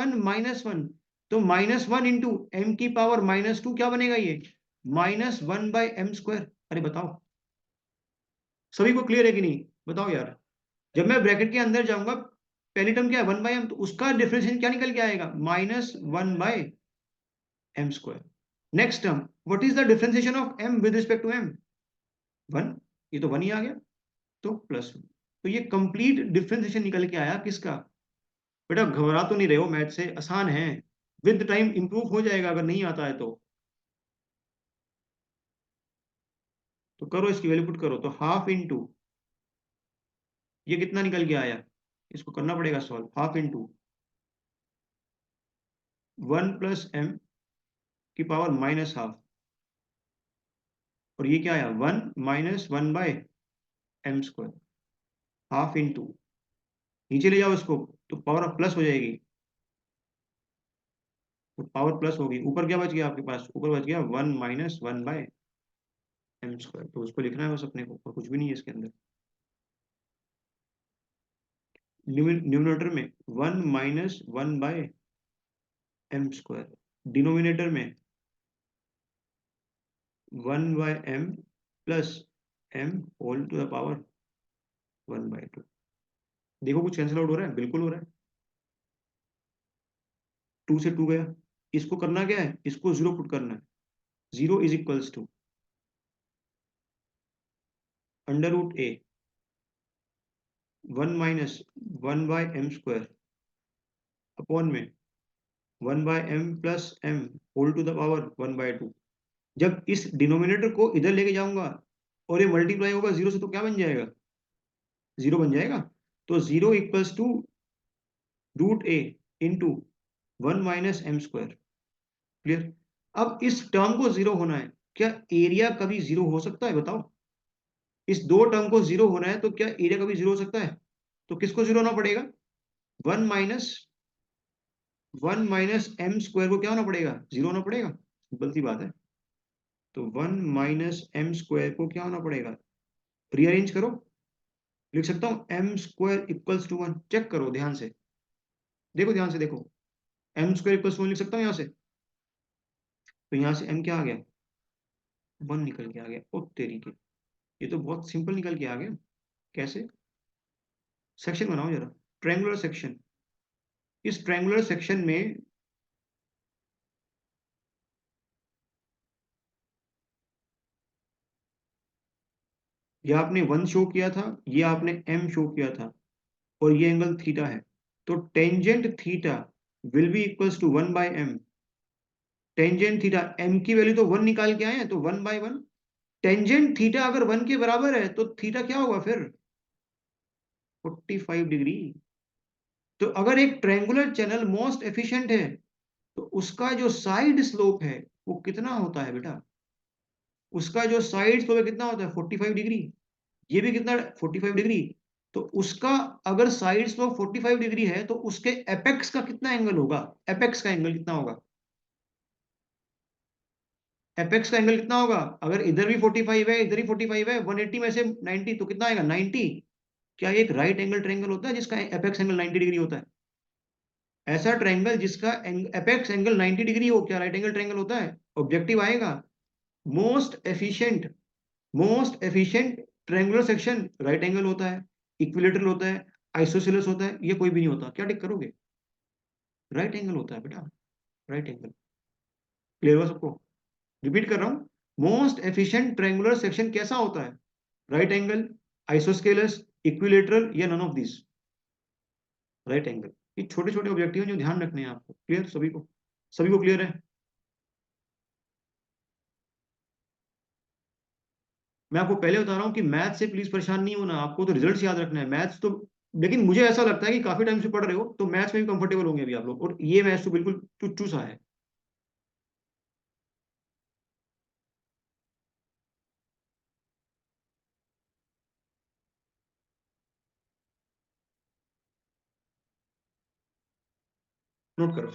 one, तो माइनस वन इंटू एम की पावर माइनस टू क्या बनेगा ये, minus one by m square. अरे बताओ, सभी को क्लियर है कि नहीं, बताओ यार। जब मैं ब्रैकेट के अंदर जाऊंगा, पहली टर्म क्या है वन बाय एम, तो उसका डिफरेंशिएशन क्या निकल के आएगा, minus one by m square. Next term, what is the differentiation of m with respect to m, one, ये तो वन ही आ गया, तो प्लस वन। तो ये कंप्लीट डिफरेंशिएशन निकल के आया किसका। बेटा घबरा तो नहीं रहे हो, मैथ से आसान है, विद टाइम इंप्रूव हो जाएगा अगर नहीं आता है तो करो इसकी वैल्यू पुट करो, तो हाफ इंटू, ये कितना निकल के आया, इसको करना पड़ेगा solve, half into one plus m की पावर माइनस हाफ, और ये क्या आया, one minus one by m square, half into, नीचे ले जाओ इसको, तो पावर ऑफ प्लस हो जाएगी, तो पावर प्लस होगी, ऊपर क्या बच गया आपके पास, ऊपर बच गया one minus one by m square. तो उसको लिखना है बस अपने को, और कुछ भी नहीं है इसके अंदर। न्यूमिनेटर में 1 - 1/m², डिनोमिनेटर में 1/m plus m whole to the power 1/2। देखो कुछ कैंसिल आउट हो रहा है, बिल्कुल हो रहा है। 2 से 2 गया। इसको करना क्या है, इसको जीरो पुट करना है। 0 is equals to √a 1 - 1/m² upon में 1/m plus m whole to the power 1/2। जब इस डिनोमिनेटर को इधर लेके जाऊंगा और ये मल्टीप्लाई होगा जीरो से, तो क्या बन जाएगा, जीरो बन जाएगा। तो 0 equals to √a into 1 - m²। Clear. अब इस टर्म को जीरो होना है, क्या एरिया कभी जीरो हो सकता है, बताओ। इस दो टर्म को जीरो होना है तो क्या एरिया कभी जीरो हो सकता है। तो किसको जीरो होना पड़ेगा, 1 - 1 - m² को क्या होना पड़ेगा, जीरो होना पड़ेगा। सिंपल सी बात है। तो 1 - m² को क्या होना पड़ेगा, रीअरेंज करो। लिख सकता हूं m² इक्वल्स टू 1। चेक करो ध्यान से, देखो ध्यान से देखो। m² इक्वल्स टू 1 लिख सकता हूं यहां से। तो यहां से m क्या आ गया, 1 निकल के आ गया। ओ तेरी के, ये तो बहुत सिंपल निकल के आ गया। कैसे, सेक्शन बनाओ जरा, ट्रायंगुलर सेक्शन। इस ट्रायंगुलर सेक्शन में ये आपने 1 शो किया था, ये आपने m शो किया था, और ये एंगल थीटा है। तो tangent theta will be equals to 1/m। Tangent theta, m की वैल्यू तो 1 निकाल के आए हैं, तो 1/1। टेंजेंट थीटा अगर 1 के बराबर है तो थीटा क्या होगा फिर, 45 डिग्री। तो अगर एक ट्रायंगुलर चैनल मोस्ट एफिशिएंट है तो उसका जो साइड स्लोप है वो कितना होता है बेटा, उसका जो साइड स्लोप है कितना होता है, 45 डिग्री। ये भी कितना, 45 डिग्री। तो उसका अगर साइड स्लोप 45 डिग्री है तो उसके एपेक्स का कितना एंगल होगा, एपेक्स का एंगल कितना होगा, एपेक्स का एंगल कितना होगा। अगर इधर भी 45 है, इधर ही 45 है, 180 में से 90, तो कितना आएगा, 90। क्या एक राइट एंगल ट्रायंगल होता है जिसका एपेक्स एंगल 90 डिग्री होता है। ऐसा ट्रायंगल जिसका एपेक्स एंगल 90 डिग्री हो, क्या राइट एंगल ट्रायंगल होता है। ऑब्जेक्टिव आएगा, most efficient, most efficient triangular section right angle होता है, इक्विलेटरल होता है, आइसोसेलेस होता है, ये कोई भी नहीं होता। क्या टिक करोगे, राइट एंगल होता है बेटा, राइट एंगल। क्लियर हुआ सबको। रिपीट कर रहा हूं, मोस्ट एफिशिएंट ट्रायंगुलर सेक्शन कैसा होता है, राइट एंगल, आइसोस्केलस, इक्विलेटरल, या none of this, right angle. ये छोटे छोटे ऑब्जेक्टिव हैं जो ध्यान रखने हैं आपको। क्लियर सभी को, सभी को क्लियर है। मैं आपको पहले बता रहा हूँ कि मैथ से प्लीज परेशान नहीं होना, आपको तो रिजल्ट्स याद रखना है, मैथ्स तो। लेकिन मुझे ऐसा लगता है कि काफी टाइम से पढ़ रहे हो तो मैथ्स में भी कंफर्टेबल होंगे अभी आप लोग, और ये मैथ्स तो बिल्कुल चुच्चू सा है। नोट करो।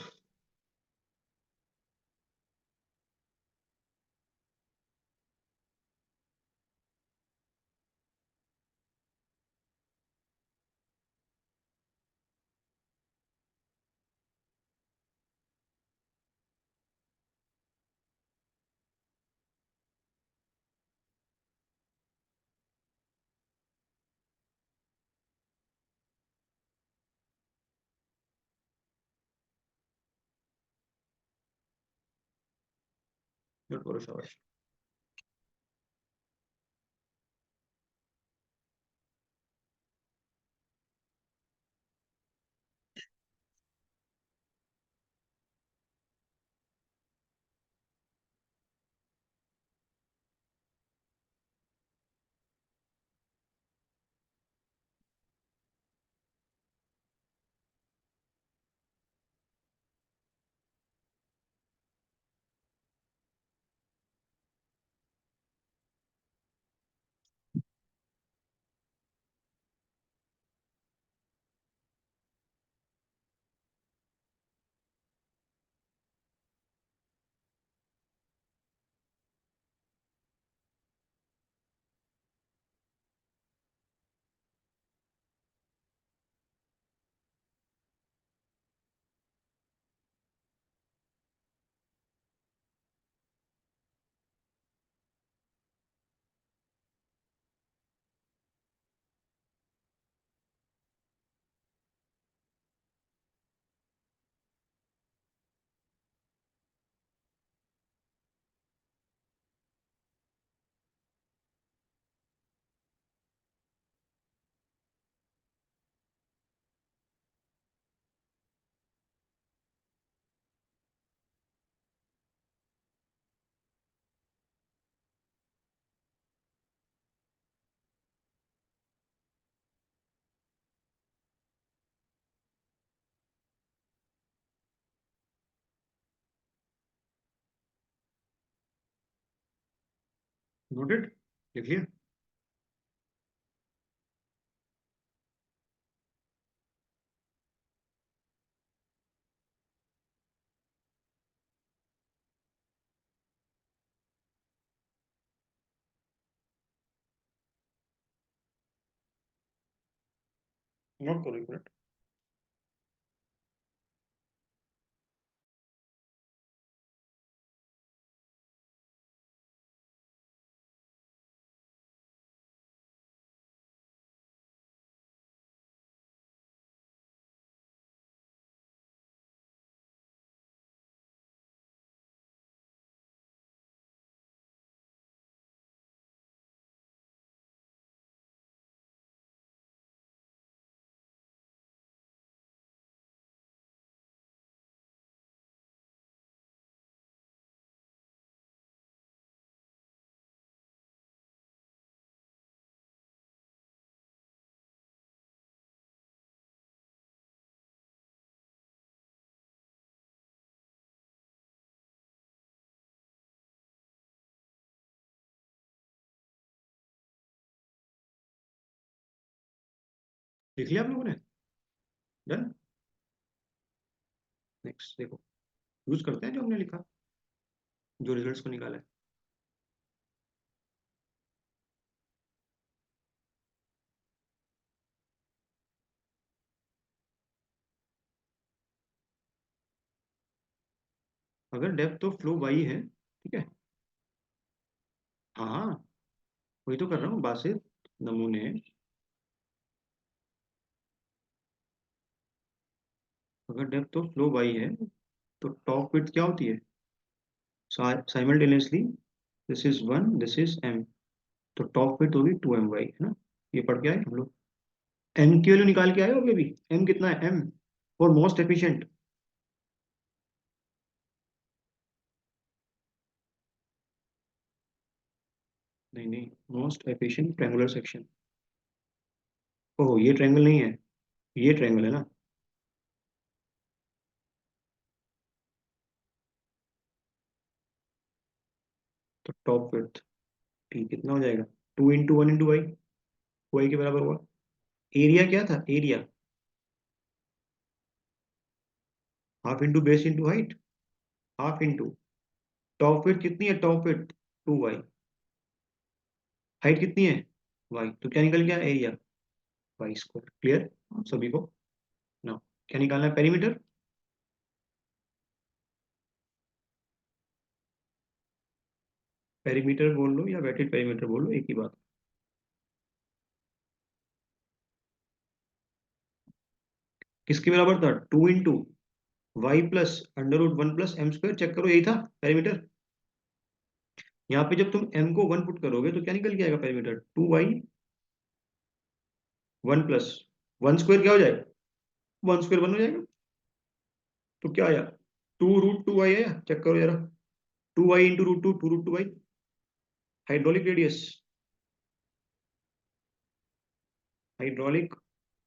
नोट करो, शाबाश। नोटेड, लिख लिया। नोट करो एक मिनट। लिख लिया आप लोगों ने? डन। नेक्स्ट देखो, यूज करते हैं जो हमने लिखा, जो रिजल्ट्स को निकाला है। अगर डेप्थ ऑफ फ्लो वाई है, ठीक है। हाँ हाँ, वही तो कर रहा हूँ, बासित नमूने। अगर डेप्थ ऑफ फ्लो वाई है तो टॉप विड्थ क्या होती है? Simultaneously this is one, this is m, तो टॉप विड्थ होगी 2m वाई, है ना? ये पढ़ के आए हम लोग। एम की वैल्यू निकाल के आए हो अभी? एम कितना है? M for most efficient. नहीं नहीं, most efficient triangular section. Oh, ये ट्रायंगल नहीं है, ये ट्रायंगल है ना? तो टॉप विड्थ ठीक कितना हो जाएगा? 2 × 1 × वाई, वाई के बराबर हुआ। एरिया क्या था? Area half into base into height, half into top width कितनी है? टॉप विड्थ 2y, हाइट कितनी है? y, तो क्या निकल गया? Area Y square. क्लियर सभी को ना? क्या निकालना है? पेरीमीटर। पेरीमीटर बोल लो या वेटेड पेरीमीटर बोल लो, एक ही बात। किसके बराबर था? 2 × वाई प्लस √1 + m²। चेक करो, यही था पेरीमीटर। यहाँ पे जब तुम m को 1 पुट करोगे तो क्या निकल के आएगा? पेरीमीटर 2y 1 + 1² क्या हो जाएगा? 1² 1 हो जाएगा। तो क्या आया? 2√2y आया, चेक करो जरा। 2y × √2, 2√2y। Hydraulic radius, hydraulic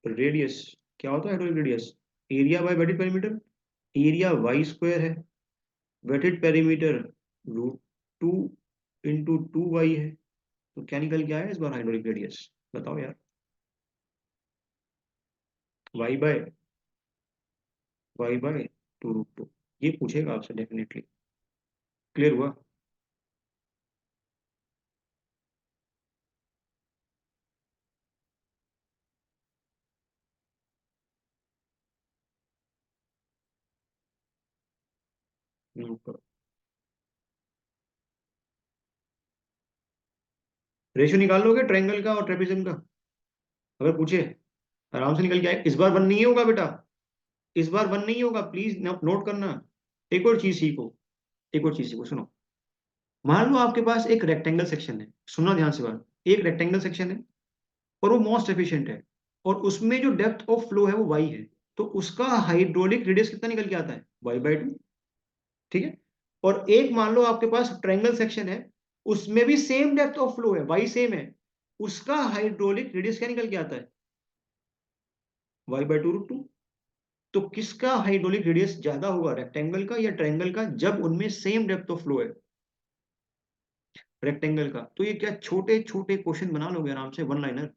radius क्या होता है? Hydraulic radius area bye wetted perimeter. Area y² है, वेटेड पेरीमीटर √2 × 2y है। तो क्या निकल के आया इस बार हाइड्रोलिक रेडियस? बताओ यार। y/2√2, ये पूछेगा आपसे डेफिनेटली। क्लियर हुआ? रेशियो निकाल लोगे ट्रायंगल का और ट्रेपेजियम का? अगर पूछे, आराम से निकल के आए। इस बार वन नहीं होगा बेटा, इस बार वन नहीं होगा, प्लीज नोट करना। एक और चीज सीखो, एक और चीज सीखो, सुनो। मान लो आपके पास एक रेक्टेंगल सेक्शन है, सुनो ध्यान से बात। एक रेक्टेंगल सेक्शन है और वो मोस्ट एफिशिएंट है, और उसमें जो डेप्थ ऑफ फ्लो है वो वाई है, तो उसका हाइड्रोलिक रेडियस कितना निकल के आता है? y/2। ठीक है। और एक मान लो आपके पास ट्रायंगल सेक्शन है, उसमें भी सेम डेप्थ ऑफ फ्लो है, वाई सेम है, उसका हाइड्रोलिक रेडियस क्या निकल के आता है? y/2√2। तो किसका हाइड्रोलिक रेडियस ज्यादा होगा, रेक्टेंगल का या ट्रायंगल का, जब उनमें सेम डेप्थ ऑफ फ्लो है? रेक्टेंगल का। तो ये क्या छोटे छोटे क्वेश्चन बना लोगे आराम से, वन लाइनर,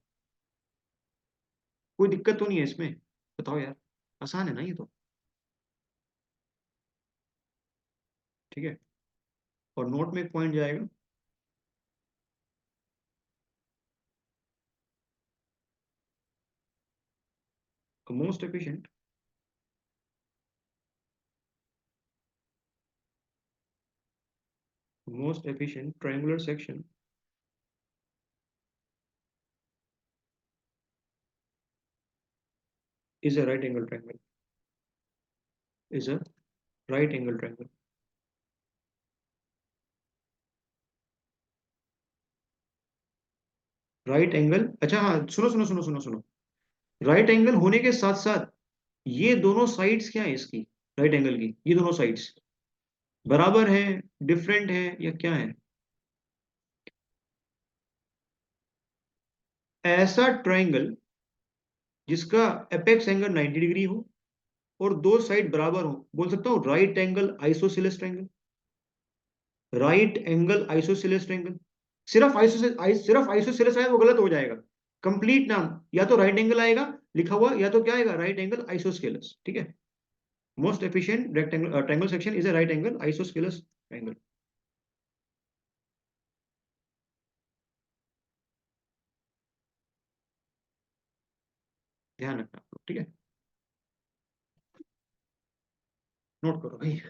कोई दिक्कत तो नहीं है इसमें, बताओ यार, आसान है ना ये तो। ठीक है, और नोट में एक पॉइंट जाएगा, most efficient, most efficient triangular section is a right angle triangle, is a right angle triangle. Right angle, अच्छा हाँ, सुनो सुनो सुनो सुनो सुनो, राइट एंगल होने के साथ साथ ये दोनों साइड्स क्या है इसकी, राइट एंगल की ये दोनों साइड्स बराबर है, डिफरेंट है, या क्या है? ऐसा ट्रायंगल जिसका एपेक्स एंगल 90 डिग्री हो और दो साइड बराबर हो, बोल सकता हूँ right angle isosceles triangle, right angle isosceles triangle. सिर्फ आइसोसेलेस आया वो गलत हो जाएगा, कंप्लीट नाम या तो राइट एंगल आएगा लिखा हुआ, या तो क्या आएगा, राइट एंगल आइसोस्केलस। ठीक है, most efficient rectangle triangle section is a right angle isosceles triangle. ध्यान रखना आप लोग, ठीक है, नोट करो भाई।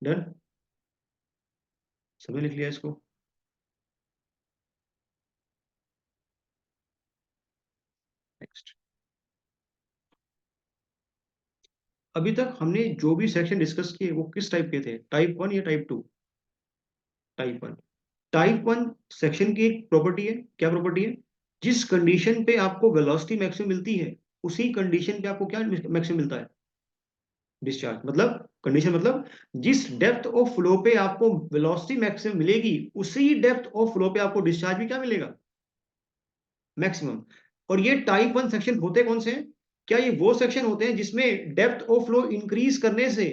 डन, सभी लिख लिया इसको। नेक्स्ट, अभी तक हमने जो भी सेक्शन डिस्कस किए वो किस टाइप के थे, टाइप वन या type two? Type one. Type one section की एक प्रॉपर्टी है, क्या प्रॉपर्टी है, जिस कंडीशन पे आपको वेलोसिटी मैक्सिमम मिलती है उसी कंडीशन पे आपको क्या मैक्सिमम मिलता है, डिस्चार्ज। मतलब कंडीशन मतलब जिस डेप्थ ऑफ फ्लो पे आपको वेलोसिटी मैक्सिमम मिलेगी उसी डेप्थ ऑफ फ्लो पे आपको डिस्चार्ज भी क्या मिलेगा, मैक्सिमम। और ये टाइप वन सेक्शन होते कौन से हैं? क्या ये वो सेक्शन होते हैं जिसमें डेप्थ ऑफ फ्लो इंक्रीज करने से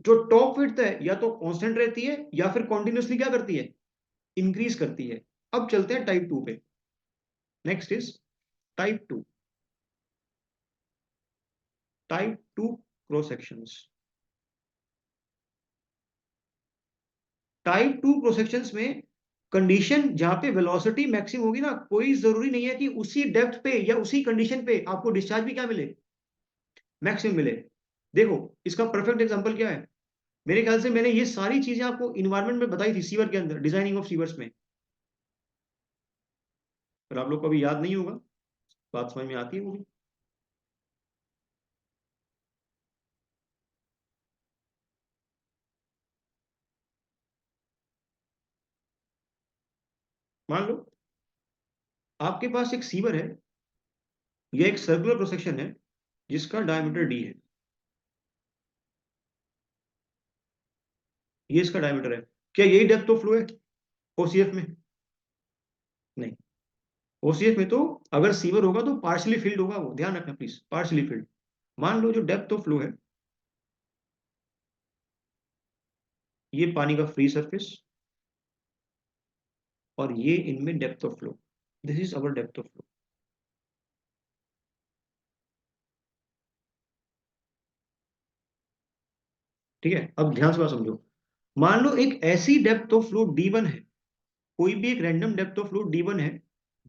जो टॉप विड्थ है या तो कांस्टेंट रहती है या फिर कॉन्टिन्यूसली क्या करती है, इंक्रीज करती है। अब चलते हैं टाइप टू पे। Next is type two, type two cross sections. Type two cross sections में कंडीशन जहां पे वेलोसिटी मैक्सिमम होगी ना, कोई जरूरी नहीं है कि उसी डेप्थ पे या उसी कंडीशन पे आपको डिस्चार्ज भी क्या मिले, मैक्सिमम मिले। देखो, इसका परफेक्ट एग्जांपल क्या है, मेरे ख्याल से मैंने ये सारी चीजें आपको इन्वायरमेंट में बताई थी सीवर के अंदर, डिजाइनिंग ऑफ सीवर्स में, पर आप लोग को अभी याद नहीं होगा, बात समझ में आती है वो भी। मान लो आपके पास एक सीवर है, यह एक सर्कुलर क्रॉस सेक्शन है जिसका डायमीटर डी है, ये इसका डायमीटर है। क्या यही डेप्थ ऑफ फ्लो है ओसीएफ में? नहीं, ओसीएफ में तो अगर सीवर होगा तो पार्शली फिल्ड होगा, वो ध्यान रखना प्लीज, पार्शली फिल्ड। मान लो जो डेप्थ ऑफ फ्लो है, ये पानी का फ्री सरफेस और ये इनमें depth of flow, this is our depth of flow. ठीक है, अब ध्यान से बात समझो। मान लो एक ऐसी डेप्थ ऑफ फ्लो डी1 है, कोई भी एक random depth of flow D1 है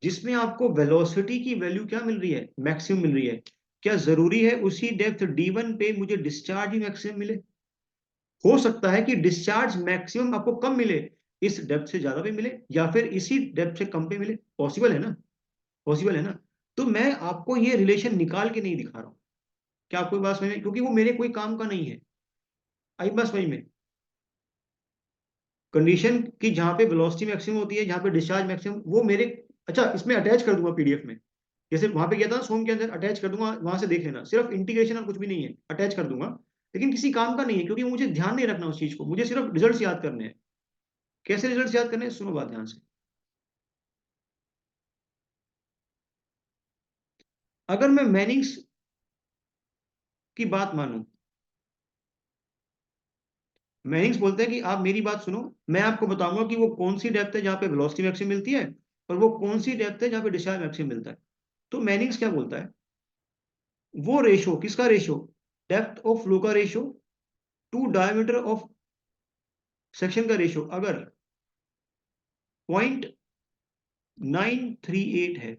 जिसमें आपको वेलोसिटी की वैल्यू क्या मिल रही है, मैक्सिमम मिल रही है। क्या जरूरी है उसी डेप्थ डी1 पे मुझे डिस्चार्ज ही मैक्सिमम मिले? हो सकता है कि डिस्चार्ज मैक्सिमम आपको कम मिले, इस डेप्थ से ज्यादा भी मिले, या फिर इसी डेप्थ से कम पे मिले। पॉसिबल है ना, पॉसिबल है ना। तो मैं आपको ये रिलेशन निकाल के नहीं दिखा रहा हूं। क्या आपको बात समझ में, क्योंकि वो मेरे कोई काम का नहीं है। आई बात समझ में। कंडीशन की जहां पे वेलोसिटी मैक्सिमम होती है, जहां पे डिस्चार्ज मैक्सिमम, वो मेरे, अच्छा इसमें अटैच कर दूंगा पीडीएफ में, जैसे वहां पे गया था सोम के अंदर, अटैच कर दूंगा, वहां से देख लेना, सिर्फ इंटीग्रेशन और कुछ भी नहीं है, अटैच कर दूंगा। लेकिन किसी काम का नहीं है, क्योंकि मुझे ध्यान नहीं रखना उस चीज को, मुझे सिर्फ रिजल्ट याद करने हैं। कैसे रिजल्ट याद करने हैं, सुनो बात ध्यान से। अगर मैं मैनिंग्स की बात मानूं, मैनिंग्स बोलते हैं कि आप मेरी बात सुनो, मैं आपको बताऊंगा कि वो कौन सी डेप्थ है जहां पे वेलोसिटी मैक्सिमम मिलती है, और वो कौन सी डेप्थ है जहां पे डिस्चार्ज मैक्सिमम मिलता है। तो मैनिंग्स क्या बोलता है, वो रेशो, किसका रेशो, डेप्थ ऑफ फ्लो का ratio two diameter of section का रेशो, अगर 0.938 है।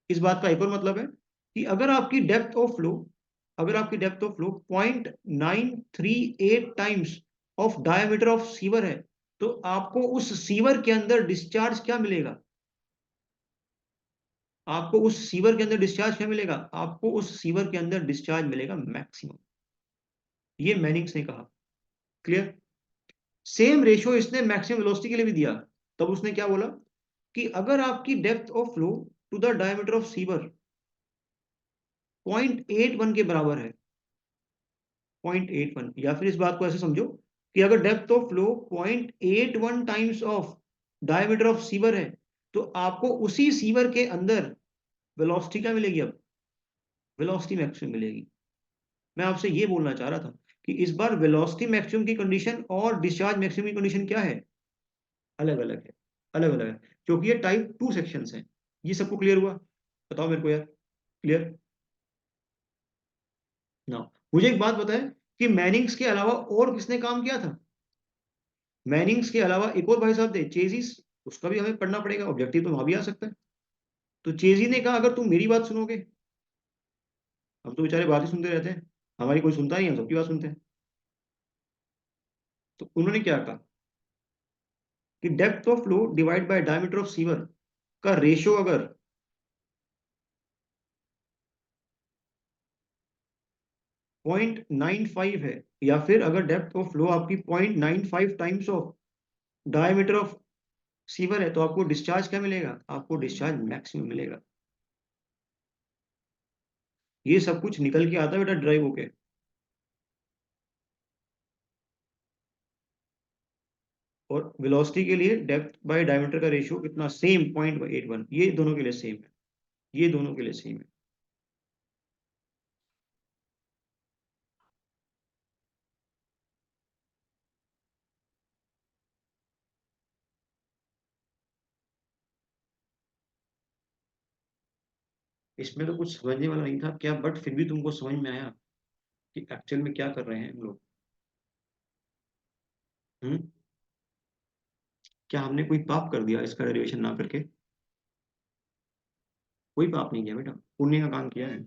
इस बात का एक और मतलब है कि अगर आपकी डेप्थ ऑफ फ्लो, अगर आपकी depth of flow 0.938 times of diameter of sewer है, तो आपको उस सीवर के अंदर डिस्चार्ज क्या मिलेगा, आपको उस सीवर के अंदर डिस्चार्ज क्या मिलेगा, आपको उस सीवर के अंदर डिस्चार्ज मिलेगा मैक्सिमम। ये मैनिंग्स ने कहा। क्लियर। सेम रेशियो इसने मैक्सिमम वेलोसिटी के लिए भी दिया। तब उसने क्या बोला कि अगर आपकी depth of flow to the diameter of sewer 0.81 के बराबर है, 0.81, या फिर इस बात को ऐसे समझो कि अगर depth of flow 0.81 times of diameter of sewer है, तो आपको उसी सीवर के अंदर वेलोसिटी क्या मिलेगी, अब वेलोसिटी मैक्सिमम मिलेगी। मैं आपसे ये बोलना चाह रहा था कि इस बार वेलोसिटी मैक्सिमम की कंडीशन और डिस्चार्ज मैक्सिमम की कंडीशन क्या है, अलग अलग है, अलग अलग है, क्योंकि ये टाइप 2 सेक्शंस हैं। ये सबको क्लियर हुआ, बताओ मेरे को यार, क्लियर ना। मुझे एक बात बताएं कि मैनिंग्स के अलावा और किसने काम किया था। मैनिंग्स के अलावा एक और भाई साहब थे, चेजिस, उसका भी हमें पढ़ना पड़ेगा, ऑब्जेक्टिव तो वहां भी आ सकता है। तो चेजी ने कहा अगर तुम मेरी बात सुनोगे, हम तो बेचारे बात ही सुनते रहते हैं, हमारी कोई सुनता नहीं, हम सबकी बात सुनते हैं। तो उन्होंने क्या कहा कि depth of flow divide by diameter of sewer का रेशो अगर 0.95 है, या फिर अगर डेप्थ ऑफ फ्लो आपकी 0.95 times of diameter of sewer है, तो आपको डिस्चार्ज क्या मिलेगा, आपको डिस्चार्ज मैक्सिमम मिलेगा। ये सब कुछ निकल के आता है बेटा ड्राइव होके। और वेलोसिटी के लिए डेप्थ बाय डायमीटर का रेशियो कितना, सेम 0.81, ये दोनों के लिए सेम है, ये दोनों के लिए सेम है। इसमें तो कुछ समझने वाला नहीं था क्या, बट फिर भी तुमको समझ में आया कि एक्चुअल में क्या कर रहे हैं हम लोग। हम्म। क्या हमने कोई पाप कर दिया इसका डेरिवेशन ना करके, कोई पाप नहीं किया बेटा, पुण्य का काम किया है।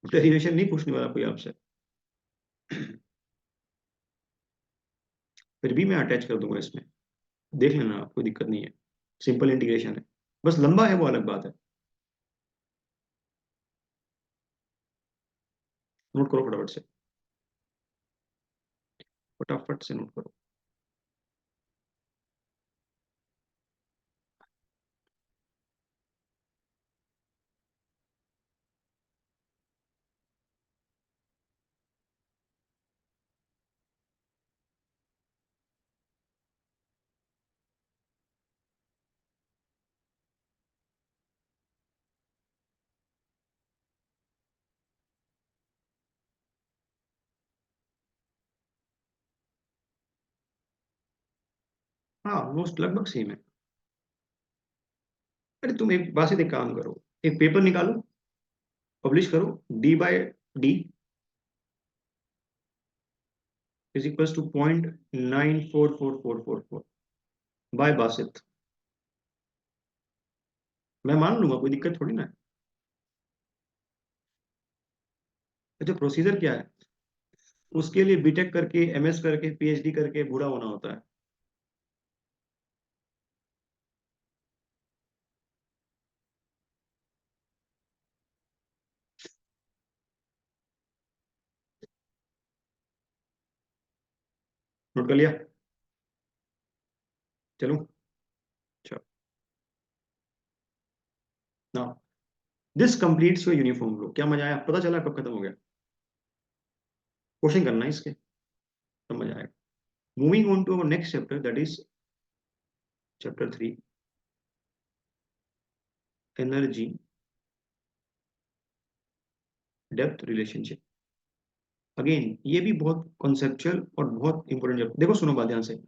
डेरिवेशन नहीं पूछने वाला कोई आपसे। फिर भी मैं अटैच कर दूंगा इसमें, देख लेना आप, कोई दिक्कत नहीं है, सिंपल इंटीग्रेशन है, बस लंबा है वो अलग बात है। नोट करो फटाफट से, फटाफट से नोट करो। हाँ ऑलमोस्ट लगभग सेम है। अरे तुम एक बात से, एक काम करो, एक पेपर निकालो, पब्लिश करो, D/D is equals to 0.944444 by Basit. मैं मान लूंगा, कोई दिक्कत थोड़ी ना है। अच्छा, प्रोसीजर क्या है? उसके लिए बीटेक करके, एमएस करके, पीएचडी करके बूढ़ा होना होता है। नोट कर लिया? चलो। अच्छा, ना, दिस कंप्लीट्स योर यूनिफॉर्म लो। क्या मजा आया? पता चला कब खत्म हो गया? क्वेश्चन करना है इसके, समझ आएगा। Moving on to our next chapter, that is chapter 3, energy depth relationship. Again ये भी बहुत कॉन्सेप्चुअल और बहुत इंपॉर्टेंट चैप्टर। देखो सुनो बात ध्यान से।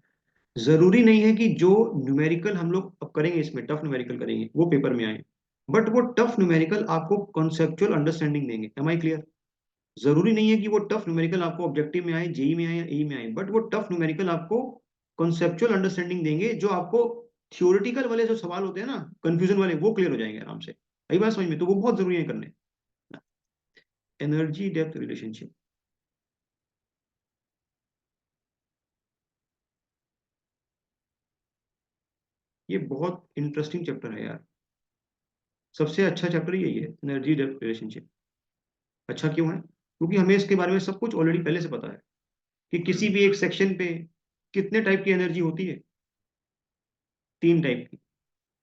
जरूरी नहीं है कि जो न्यूमेरिकल हम लोग अब करेंगे, इसमें टफ न्यूमेरिकल करेंगे, वो पेपर में आए, बट वो टफ न्यूमेरिकल आपको कॉन्सेप्चुअल अंडरस्टैंडिंग देंगे। Am I clear? जरूरी नहीं है कि वो टफ न्यूमेरिकल आपको ऑब्जेक्टिव में आए, जेई में आए या ए में आए, बट वो टफ न्यूमेरिकल आपको कॉन्सेप्चुअल अंडरस्टैंडिंग देंगे, जो आपको थियोरिटिकल वाले जो सवाल होते हैं ना, कंफ्यूजन वाले, वो क्लियर हो जाएंगे आराम से। आई बात समझ में? तो वो बहुत जरूरी है करने। एनर्जी डेप्थ रिलेशनशिप, ये बहुत इंटरेस्टिंग चैप्टर है यार। सबसे अच्छा चैप्टर यही है, एनर्जी डेप्थ रिलेशनशिप। अच्छा क्यों है? क्योंकि हमें इसके बारे में सब कुछ ऑलरेडी पहले से पता है कि किसी भी एक सेक्शन पे कितने टाइप की एनर्जी होती है। 3 टाइप की।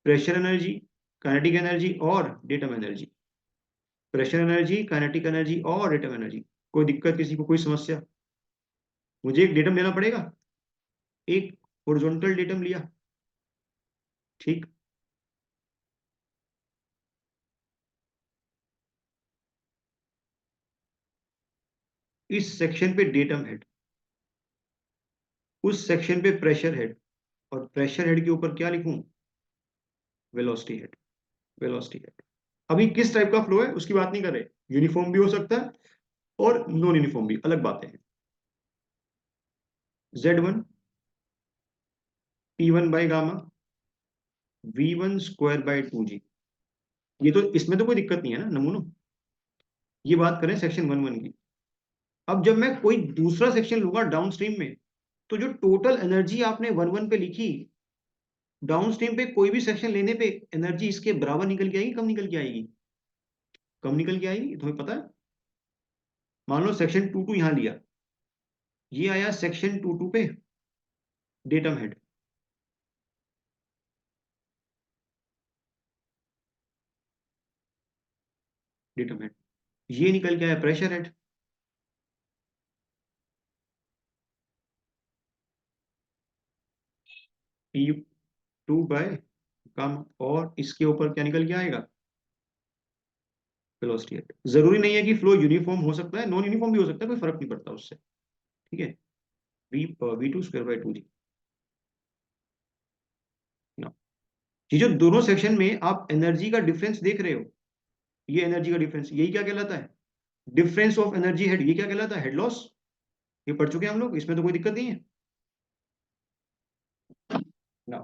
प्रेशर एनर्जी, काइनेटिक एनर्जी और datum energy. Pressure energy, kinetic energy और डेटम एनर्जी। कोई दिक्कत किसी को, कोई समस्या? मुझे एक डेटम लेना पड़ेगा, एक हॉरिजॉन्टल डेटम लिया, ठीक। इस सेक्शन पे डेटम हेड, उस सेक्शन पे प्रेशर हेड, और प्रेशर हेड के ऊपर क्या लिखूं? Velocity head. Velocity head. अभी किस टाइप का फ्लो है उसकी बात नहीं कर रहे। यूनिफॉर्म भी हो सकता है और नॉन यूनिफॉर्म भी, अलग बातें हैं। Z1 P1/गामा V1² by 2G। ये तो, इसमें तो कोई दिक्कत नहीं है ना नमूनों। ये बात करें सेक्शन 1 1 की। अब जब मैं कोई दूसरा सेक्शन लूंगा डाउन स्ट्रीम में, तो जो टोटल एनर्जी आपने 1 1 पे लिखी, डाउन स्ट्रीम पे कोई भी सेक्शन लेने पे एनर्जी इसके बराबर निकल के आएगी, कम निकल के आएगी? कम निकल के आएगी, तुम्हें पता है। मान लो सेक्शन 2 2 यहां लिया, ये आया सेक्शन 2 2 पे डेटम हेड, डेटम हेड। ये निकल के आया प्रेशर हेड। P2/कम, और इसके ऊपर क्या निकल के आएगा? Velocity head. जरूरी नहीं है कि फ्लो यूनिफॉर्म हो सकता है, नॉन यूनिफॉर्म भी हो सकता है, कोई फर्क नहीं पड़ता उससे। ठीक है। V2² by 2G। ना, ये जो दोनों सेक्शन में आप एनर्जी का डिफरेंस देख रहे हो, ये एनर्जी का डिफरेंस, यही क्या कहलाता है? Difference of energy head. ये क्या कहलाता है? Head loss. ये पढ़ चुके हैं हम लोग, इसमें तो कोई दिक्कत नहीं है ना।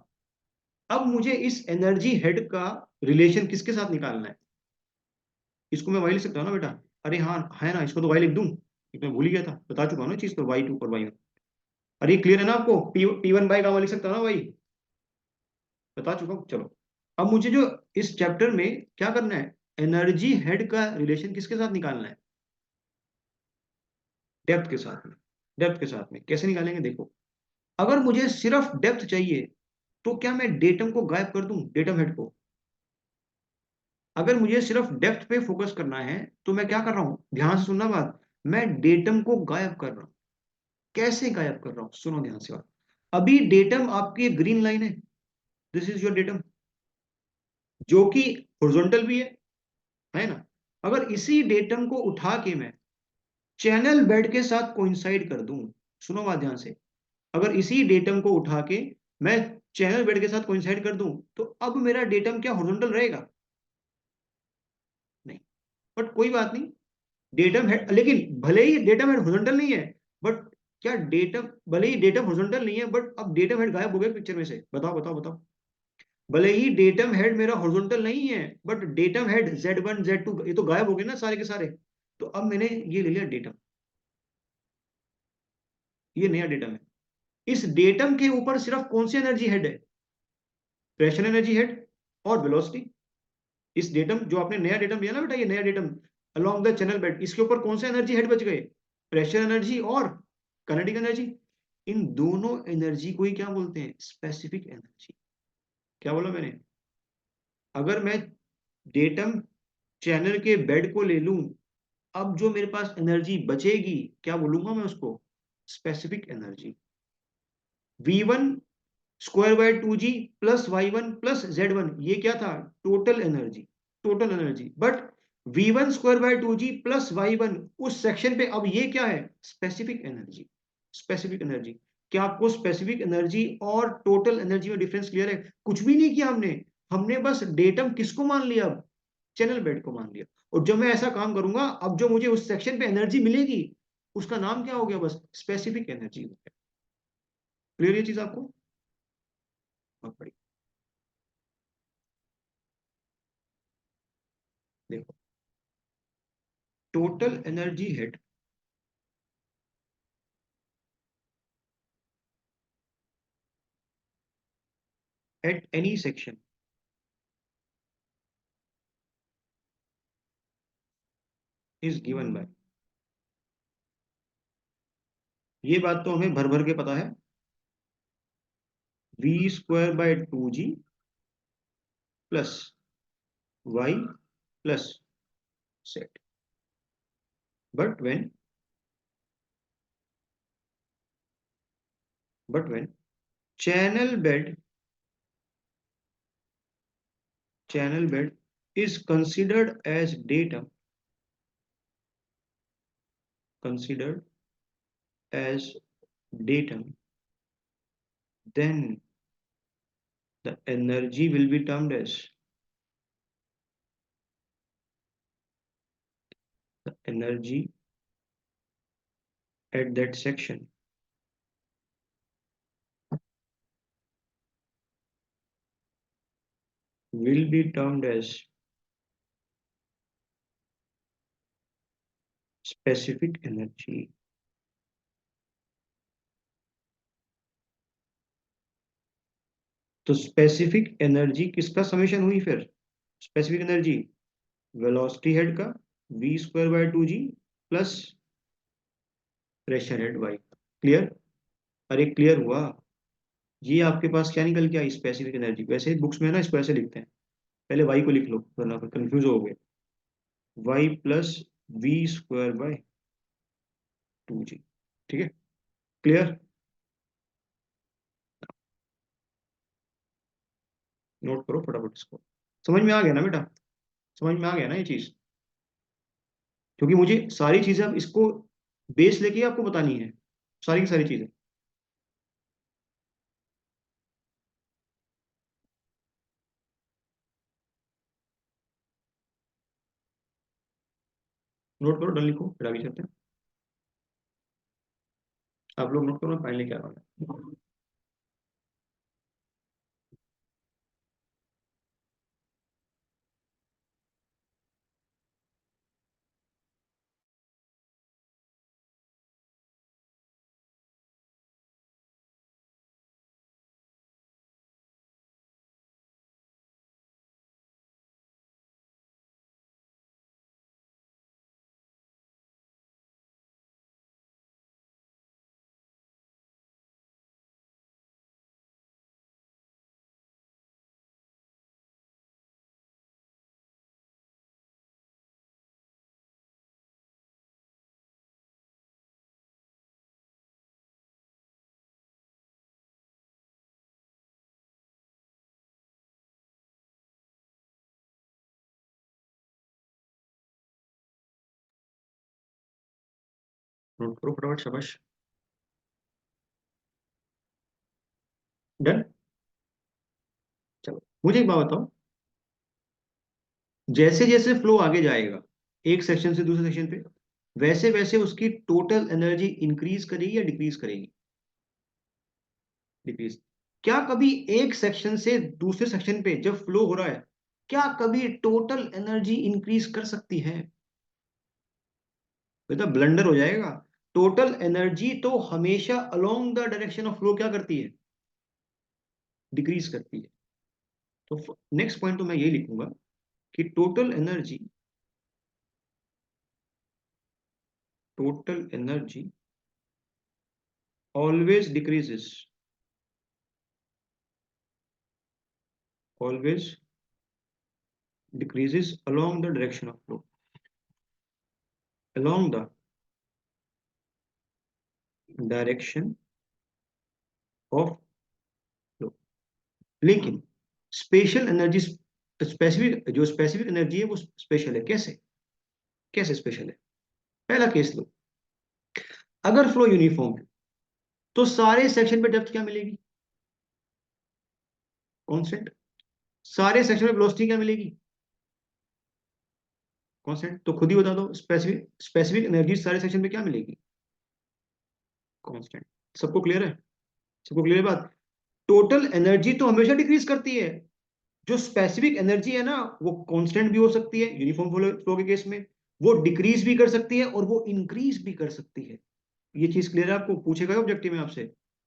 अब मुझे इस एनर्जी हेड का रिलेशन किसके साथ निकालना है? इसको मैं वाई लिख सकता हूँ ना बेटा? अरे हाँ है ना, इसको तो वाई लिख दूं। ये तो मैं भूल ही गया था, बता चुका हूँ ना चीज, तो Y2 और Y1। अरे क्लियर है ना आपको? P1/गामा लिख सकता हूँ ना भाई? बता चुका हूँ, चलो। अब मुझे जो इस चैप्टर में क्या करना है, एनर्जी हेड का रिलेशन किसके साथ निकालना है? डेप्थ के साथ में। डेप्थ के साथ में कैसे निकालेंगे, देखो। अगर मुझे सिर्फ डेप्थ चाहिए, तो क्या मैं डेटम को गायब कर दूं, डेटम हेड को? अगर मुझे सिर्फ डेप्थ पे फोकस करना है, तो मैं क्या कर रहा हूं, ध्यान से सुनना बात। मैं डेटम को गायब कर रहा हूं। कैसे गायब कर रहा हूं, सुनो ध्यान से बात। अभी डेटम आपकी एक ग्रीन लाइन है, दिस इज योर डेटम, जो कि हॉरिजॉन्टल भी है ना? अगर इसी डेटम को उठा के मैं चैनल बेड के साथ कोइंसाइड कर दूं, सुनो बात ध्यान से। अगर इसी डेटम को उठा के मैं चैनल बेड के साथ कोइंसाइड कर दूं, तो अब मेरा डेटम क्या हॉरिजॉन्टल रहेगा? नहीं। बट कोई बात नहीं, डेटम हेड, लेकिन भले ही डेटम हेड हॉरिजॉन्टल नहीं है, बट क्या डेटम, भले ही डेटम हॉरिजॉन्टल नहीं है, बट अब डेटम हेड गायब हो गया पिक्चर में से, बताओ बताओ बताओ। भले ही डेटम हेड मेरा हॉरिजॉन्टल नहीं है, but datum head Z1 Z2 ये तो गायब हो गए ना सारे के सारे। तो अब मैंने ये ले लिया डेटम, ये नया डेटम है। इस डेटम के ऊपर सिर्फ कौन सी एनर्जी हेड है? प्रेशर एनर्जी हेड और वेलोसिटी। इस डेटम जो आपने नया डेटम लिया ना बेटा, ये नया datum along the channel bed, इसके ऊपर कौन सा एनर्जी हेड बच गए? प्रेशर एनर्जी और काइनेटिक एनर्जी। इन दोनों एनर्जी को ही क्या बोलते हैं? Specific energy. क्या बोला मैंने? अगर मैं डेटम चैनल के बेड को ले लूं, अब जो मेरे पास एनर्जी बचेगी, क्या बोलूंगा मैं उसको? Specific energy. V1 square by 2g plus Y1 plus Z1, ये क्या था? Total energy, total energy. But V1 square by 2g plus Y1 उस सेक्शन पे, अब ये क्या है? Specific energy. Specific energy. क्या आपको स्पेसिफिक एनर्जी और टोटल एनर्जी में डिफरेंस क्लियर है? कुछ भी नहीं किया हमने, हमने बस डेटम किसको मान लिया? अब चैनल बेड को मान लिया। और जब मैं ऐसा काम करूंगा, अब जो मुझे उस सेक्शन पे एनर्जी मिलेगी, उसका नाम क्या हो गया? बस स्पेसिफिक एनर्जी हो गया। क्लियर ये चीज आपको? बहुत बड़ी। देखो, total energy head at any section is given by, ये बात तो हमें भर भर के पता है, V square by 2g plus Y plus set. But when but when channel bed channel bed is considered as datum, considered as datum, then the energy will be termed as, the energy at that section will be termed as specific energy. तो specific energy किसका summation हुई फिर? Specific energy velocity head का, V square by 2g plus pressure head Y। Clear? अरे clear हुआ? ये आपके पास क्या निकल के आई? Specific energy. वैसे बुक्स में ना इसको ऐसे लिखते हैं, पहले Y को लिख लो वरना फिर कंफ्यूज हो गए। Y plus V square by 2g। ठीक है? क्लियर? नोट करो फटाफट इसको। समझ में आ गया ना बेटा? समझ में आ गया ना ये चीज? क्योंकि मुझे सारी चीजें अब इसको बेस लेके आपको बतानी है, सारी की सारी चीजें। नोट करो, डन लिखो, फिर आगे चलते हैं। आप लोग नोट करो, फाइनली क्या रहा है। नोट करो फटाफट, शाबाश। डन। चलो मुझे एक बात बताओ, जैसे जैसे फ्लो आगे जाएगा एक सेक्शन से दूसरे सेक्शन पे, वैसे वैसे उसकी टोटल एनर्जी इंक्रीज करेगी या डिक्रीज करेगी? डिक्रीज। क्या कभी एक सेक्शन से दूसरे सेक्शन पे जब फ्लो हो रहा है, क्या कभी टोटल एनर्जी इंक्रीज कर सकती है? बेटा ब्लंडर हो जाएगा। टोटल एनर्जी तो हमेशा along the direction of flow क्या करती है, डिक्रीज करती है। तो नेक्स्ट पॉइंट तो मैं ये लिखूंगा कि total energy always decreases, always decreases along the direction of flow, along the direction of flow. लेकिन स्पेशल एनर्जी, स्पेसिफिक जो स्पेसिफिक एनर्जी है वो स्पेशल है। कैसे, कैसे स्पेशल है? पहला केस लो, अगर फ्लो यूनिफॉर्म है तो सारे सेक्शन पे डेप्थ क्या मिलेगी, कांस्टेंट। सारे सेक्शन में वेलोसिटी क्या मिलेगी, कांस्टेंट। तो खुद ही बता दो, स्पेसिफिक स्पेसिफिक एनर्जी सारे सेक्शन में क्या मिलेगी, कांस्टेंट। सबको क्लियर है? सबको क्लियर है बात? टोटल एनर्जी तो हमेशा डिक्रीज करती है, जो स्पेसिफिक एनर्जी है ना वो कांस्टेंट भी हो सकती है यूनिफॉर्म फ्लो के केस में, वो डिक्रीज भी कर सकती है और वो इंक्रीज भी कर सकती है। ये चीज क्लियर है आपको? पूछेगा ऑब्जेक्टिव में आपसे।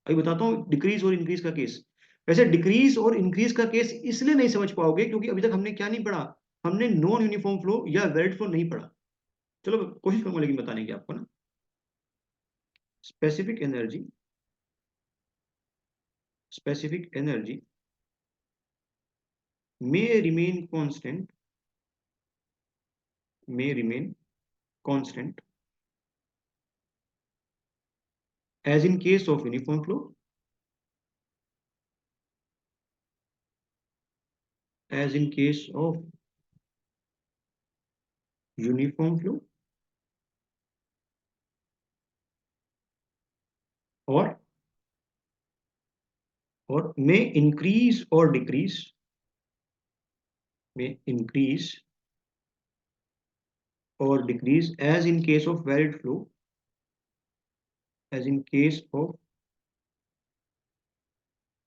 अभी बताता हूँ डिक्रीज और इंक्रीज का केस। वैसे डिक्रीज और इंक्रीज का केस इसलिए नहीं समझ पाओगे क्योंकि अभी तक हमने क्या नहीं पढ़ा, हमने नॉन यूनिफॉर्म फ्लो या वेरिड फ्लो नहीं पढ़ा। चलो कोशिश करूंगा लेकिन बताने की आपको ना। Specific energy, specific energy may remain constant, may remain constant as in case of uniform flow, as in case of uniform flow, or may increase or decrease, may increase or decrease as in case of varied flow, as in case of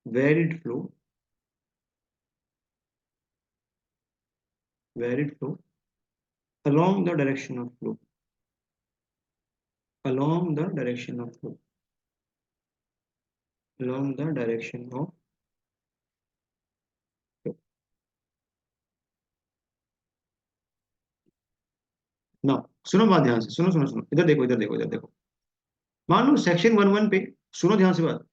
varied flow, varied flow along the direction of flow, along the direction of flow, along the direction of flow. ना सुनो बात ध्यान से, सुनो सुनो सुनो, इधर देखो इधर देखो इधर देखो। मान लो सेक्शन 1-1 पे, सुनो ध्यान से बात,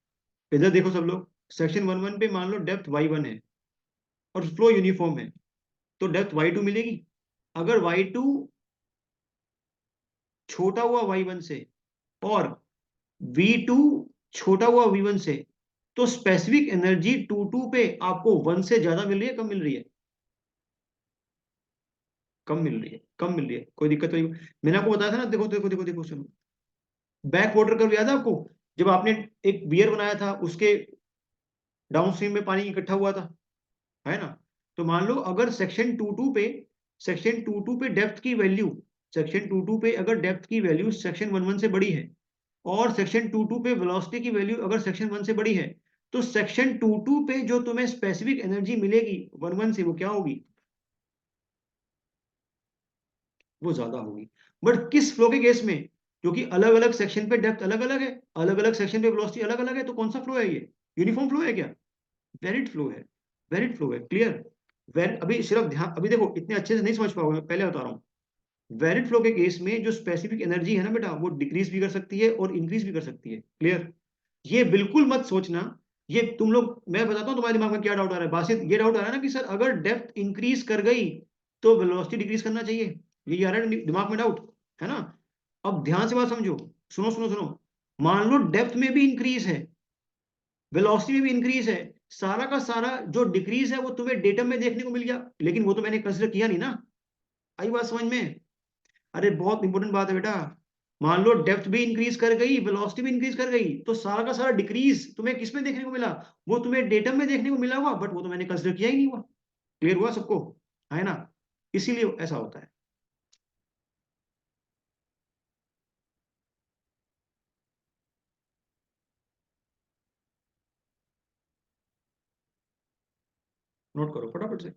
इधर देखो सब लोग। सेक्शन 1-1 पे मान लो डेप्थ y1 है और फ्लो यूनिफॉर्म है, तो डेप्थ y2 मिलेगी। अगर y2 छोटा हुआ y1 से और v2 छोटा हुआ v1 से, तो स्पेसिफिक एनर्जी 2-2 पे आपको 1 से ज्यादा मिल रही है, कम मिल रही है? कम मिल रही है, कम मिल रही है। कोई दिक्कत नहीं। मैंने आपको बताया था ना, देखो देखो देखो देखो सुनो, बैक वाटर कर्व याद है आपको? जब आपने एक बियर बनाया था, उसके डाउनस्ट्रीम में पानी इकट्ठा हुआ था, है ना? तो मान लो अगर सेक्शन टू टू पे डेप्थ की वैल्यू, सेक्शन टू टू पे अगर डेप्थ की वैल्यू सेक्शन 1-1 से बड़ी है, और सेक्शन टू टू पे वेलोसिटी की वैल्यू अगर सेक्शन 1 से बड़ी है, तो सेक्शन टू टू पे जो तुम्हें स्पेसिफिक एनर्जी मिलेगी 1-1 से, वो क्या होगी? वो ज्यादा होगी। बट किस फ्लो के केस में? क्योंकि अलग अलग सेक्शन पे डेप्थ अलग अलग है, अलग अलग सेक्शन पे वेलोसिटी अलग अलग है, तो कौन सा फ्लो है ये? यूनिफॉर्म फ्लो है क्या? वेरिड फ्लो है, वेरिड फ्लो है। क्लियर? वेर अभी सिर्फ ध्यान, अभी देखो इतने अच्छे से नहीं समझ पाओगे, मैं पहले बता रहा हूँ। वेरिड फ्लो के केस में जो स्पेसिफिक एनर्जी है ना बेटा, वो डिक्रीज भी कर सकती है और इंक्रीज भी कर सकती है। क्लियर? ये बिल्कुल मत सोचना, ये तुम लोग, मैं बताता हूँ तुम्हारे दिमाग में क्या डाउट आ रहा है। बासित ये डाउट आ रहा है ना कि सर अगर डेप्थ इंक्रीज कर गई तो वेलोसिटी डिक्रीज करना चाहिए, ये आ रहा है दिमाग में डाउट, है ना? अब ध्यान से बात समझो, सुनो सुनो सुनो। मान लो डेप्थ में भी इंक्रीज है, वेलोसिटी में भी इंक्रीज है, सारा का सारा जो डिक्रीज है वो तुम्हें डेटम में देखने को मिल गया, लेकिन वो तो मैंने कंसिडर किया नहीं ना। आई बात समझ में? अरे बहुत इंपॉर्टेंट बात है बेटा। मान लो डेप्थ भी इंक्रीज कर गई, वेलोसिटी भी इंक्रीज कर गई, तो सारा का सारा डिक्रीज तुम्हें किस में देखने को मिला? वो तुम्हें डेटम में देखने को मिला हुआ, बट वो तो मैंने कंसिडर किया ही नहीं हुआ। क्लियर हुआ सबको? है ना? इसीलिए ऐसा होता है। नोट करो फटाफट से।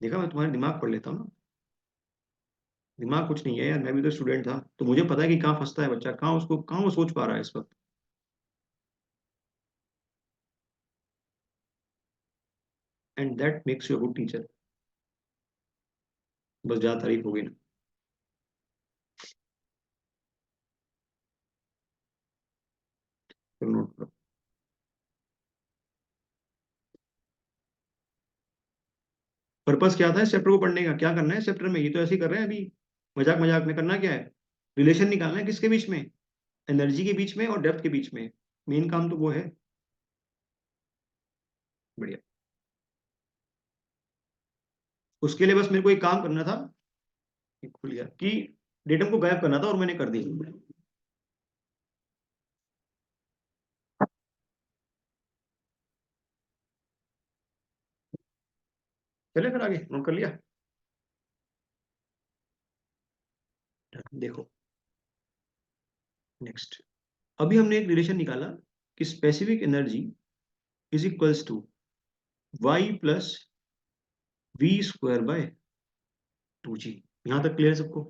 देखा, मैं तुम्हारे दिमाग पढ़ लेता हूँ ना। दिमाग कुछ नहीं है यार, मैं भी तो स्टूडेंट था, तो मुझे पता है कि कहाँ फंसता है बच्चा, कहाँ वो सोच पा रहा है इस वक्त। And that makes you a good teacher. बस ज्यादा तारीफ होगी ना। फिर नोट करो। पर्पस क्या था इस चैप्टर को पढ़ने का, क्या करना है इस चैप्टर में, ये तो ऐसे ही कर रहे हैं अभी, मजाक मजाक में। करना क्या है, रिलेशन निकालना है किसके बीच में, एनर्जी के बीच में और डेप्थ के बीच में। मेन काम तो वो है। बढ़िया। उसके लिए बस मेरे को एक काम करना था, ये खुल गया, कि डेटम को गायब करना था, और मैंने कर दिया। चले फिर आगे, नोट कर लिया। देखो नेक्स्ट, अभी हमने एक रिलेशन निकाला कि specific energy is equals to y plus v square by 2g। यहां तक क्लियर सबको।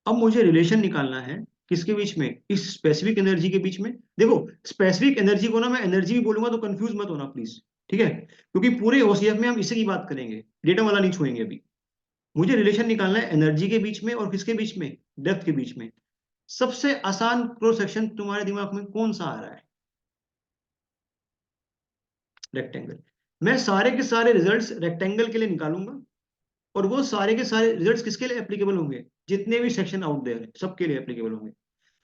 अब मुझे रिलेशन निकालना है किसके बीच में, इस स्पेसिफिक एनर्जी के बीच में। देखो, स्पेसिफिक एनर्जी को ना मैं एनर्जी भी बोलूंगा तो कंफ्यूज मत होना प्लीज, ठीक है, क्योंकि पूरे ओसीएफ में हम इसी की बात करेंगे, डेटा वाला नहीं छुएंगे अभी। मुझे रिलेशन निकालना है एनर्जी के बीच में और किसके बीच में, डेप्थ के बीच में। सबसे आसान क्रॉस सेक्शन तुम्हारे दिमाग में कौन सा आ रहा है, रेक्टेंगल। मैं सारे के सारे रिजल्ट्स रेक्टेंगल के लिए निकालूंगा, और वो सारे के सारे रिजल्ट्स किसके लिए एप्लीकेबल होंगे, जितने भी सेक्शन आउट देयर है सबके लिए एप्लीकेबल होंगे।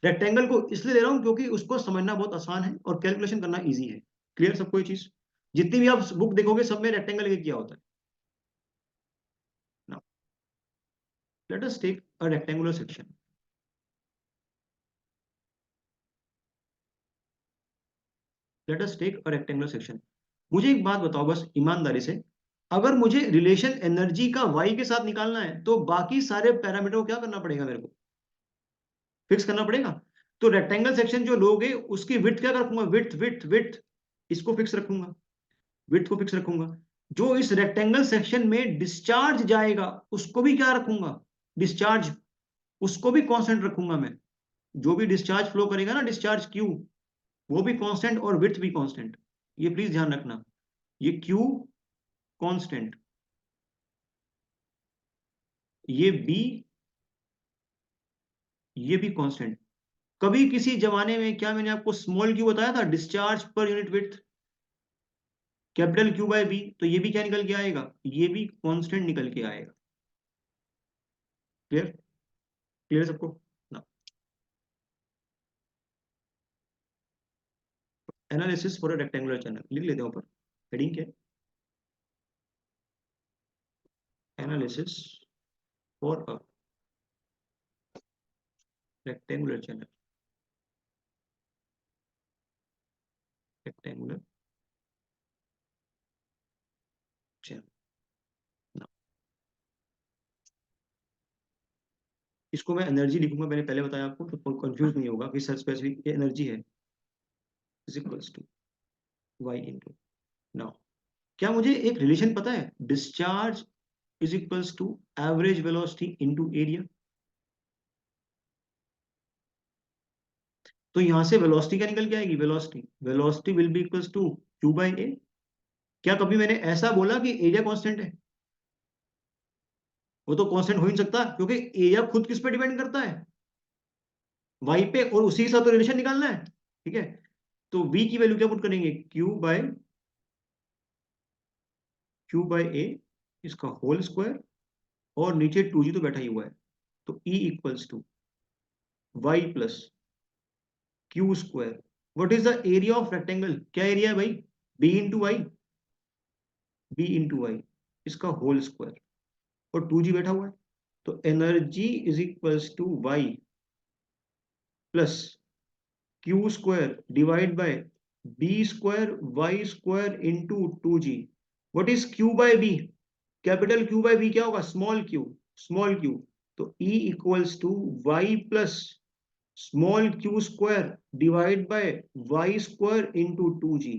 रेक्टेंगल को इसलिए ले रहा हूं क्योंकि उसको समझना बहुत आसान है और कैलकुलेशन करना इजी है। क्लियर सबको ये चीज, जितनी भी आप बुक देखोगे सब में रेक्टेंगल किया होता है। Now let us take a rectangular section. Let us take a rectangular section. मुझे एक बात बताओ बस ईमानदारी से, अगर मुझे रिलेशन एनर्जी का वाई के साथ निकालना है तो बाकी सारे पैरामीटर को क्या करना पड़ेगा, मेरे को फिक्स करना पड़ेगा। तो रेक्टेंगल सेक्शन जो लोगे उसकी विड्थ क्या रखूंगा, विड्थ विड्थ विड्थ, इसको फिक्स रखूंगा, विड्थ को फिक्स रखूंगा। जो इस रेक्टेंगल सेक्शन में डिस्चार्ज जाएगा उसको भी क्या रखूंगा, डिस्चार्ज, उसको भी कांस्टेंट रखूंगा मैं। जो भी डिस्चार्ज फ्लो करेगा ना, डिस्चार्ज क्यू, वो भी कांस्टेंट और विड्थ भी कांस्टेंट। ये प्लीज ध्यान रखना, ये क्यू कांस्टेंट, ये बी, ये भी कांस्टेंट। कभी किसी जमाने में क्या मैंने आपको स्मॉल क्यू बताया था, discharge per unit width, capital q by b, तो ये भी क्या निकल के आएगा, ये भी कांस्टेंट निकल के आएगा। क्लियर, क्लियर सबको ना। Analysis for a rectangular channel लिख लेते हैं ऊपर, हेडिंग क्या, analysis for a rectangular channel, rectangular channel ना। इसको मैं एनर्जी लिखूंगा, मैंने पहले बताया आपको, तो कंफ्यूज नहीं होगा कि सर स्पेसिफिक एनर्जी है is equals to Y into. Now क्या मुझे एक रिलेशन पता है, discharge is equals to average velocity into area. तो यहां से वेलोसिटी क्या निकल के आएगी, velocity, velocity will be equals to Q by A. क्या कभी मैंने ऐसा बोला कि एरिया कांस्टेंट है, वो तो कांस्टेंट हो ही नहीं सकता, क्योंकि एरिया खुद किस पे डिपेंड करता है, वाई पे, और उसी के साथ तो रिलेशन निकालना है, ठीक है। तो v की वैल्यू क्या पुट करेंगे, क्यू बाय ए, इसका होल स्क्वायर, और नीचे 2g तो बैठा ही हुआ है, तो E equals to y plus q square. What is the area of rectangle, क्या एरिया है भाई, b into y, b into y, इसका होल स्क्वायर, और 2g बैठा हुआ है। तो energy is equals to y plus q square divide by b square y square into 2g। What is q by b, capital q by b क्या होगा, small q, small q. तो E equals to y plus small q square divide by y square into 2g।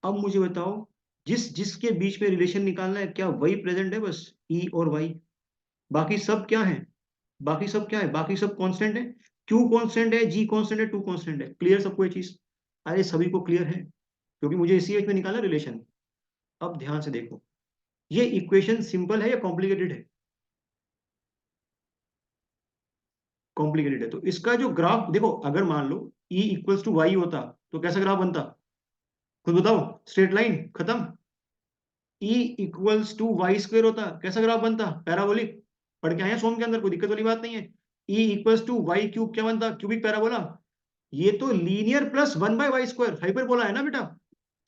अब मुझे बताओ, जिस जिसके बीच में relation निकालना है क्या वही प्रेजेंट है, बस E और Y, बाकी सब क्या है, बाकी सब क्या है, बाकी सब कांस्टेंट है, क्यू कांस्टेंट है, जी कांस्टेंट है, टू कांस्टेंट है। क्लियर सबको ये चीज? अरे सभी को क्लियर है, क्योंकि मुझे इसी में निकाला रिलेशन। अब ध्यान से देखो, ये इक्वेशन सिंपल है या कॉम्प्लिकेटेड है? कॉम्प्लिकेटेड है। तो इसका जो ग्राफ देखो, अगर मान लो E इक्वल्स टू वाई होता तो कैसा ग्राफ बनता? खुद बताओ, स्ट्रेट लाइन खत्म। E equals to y square होता, कैसा ग्राफ बनता? पैराबोलिक। पढ़ के आए हैं सोम के अंदर, कोई दिक्कत वाली बात नहीं है। E equals to y cube क्या बनता? Cubic parabola. ये तो linear plus one by y square, hyperbola है ना बेटा।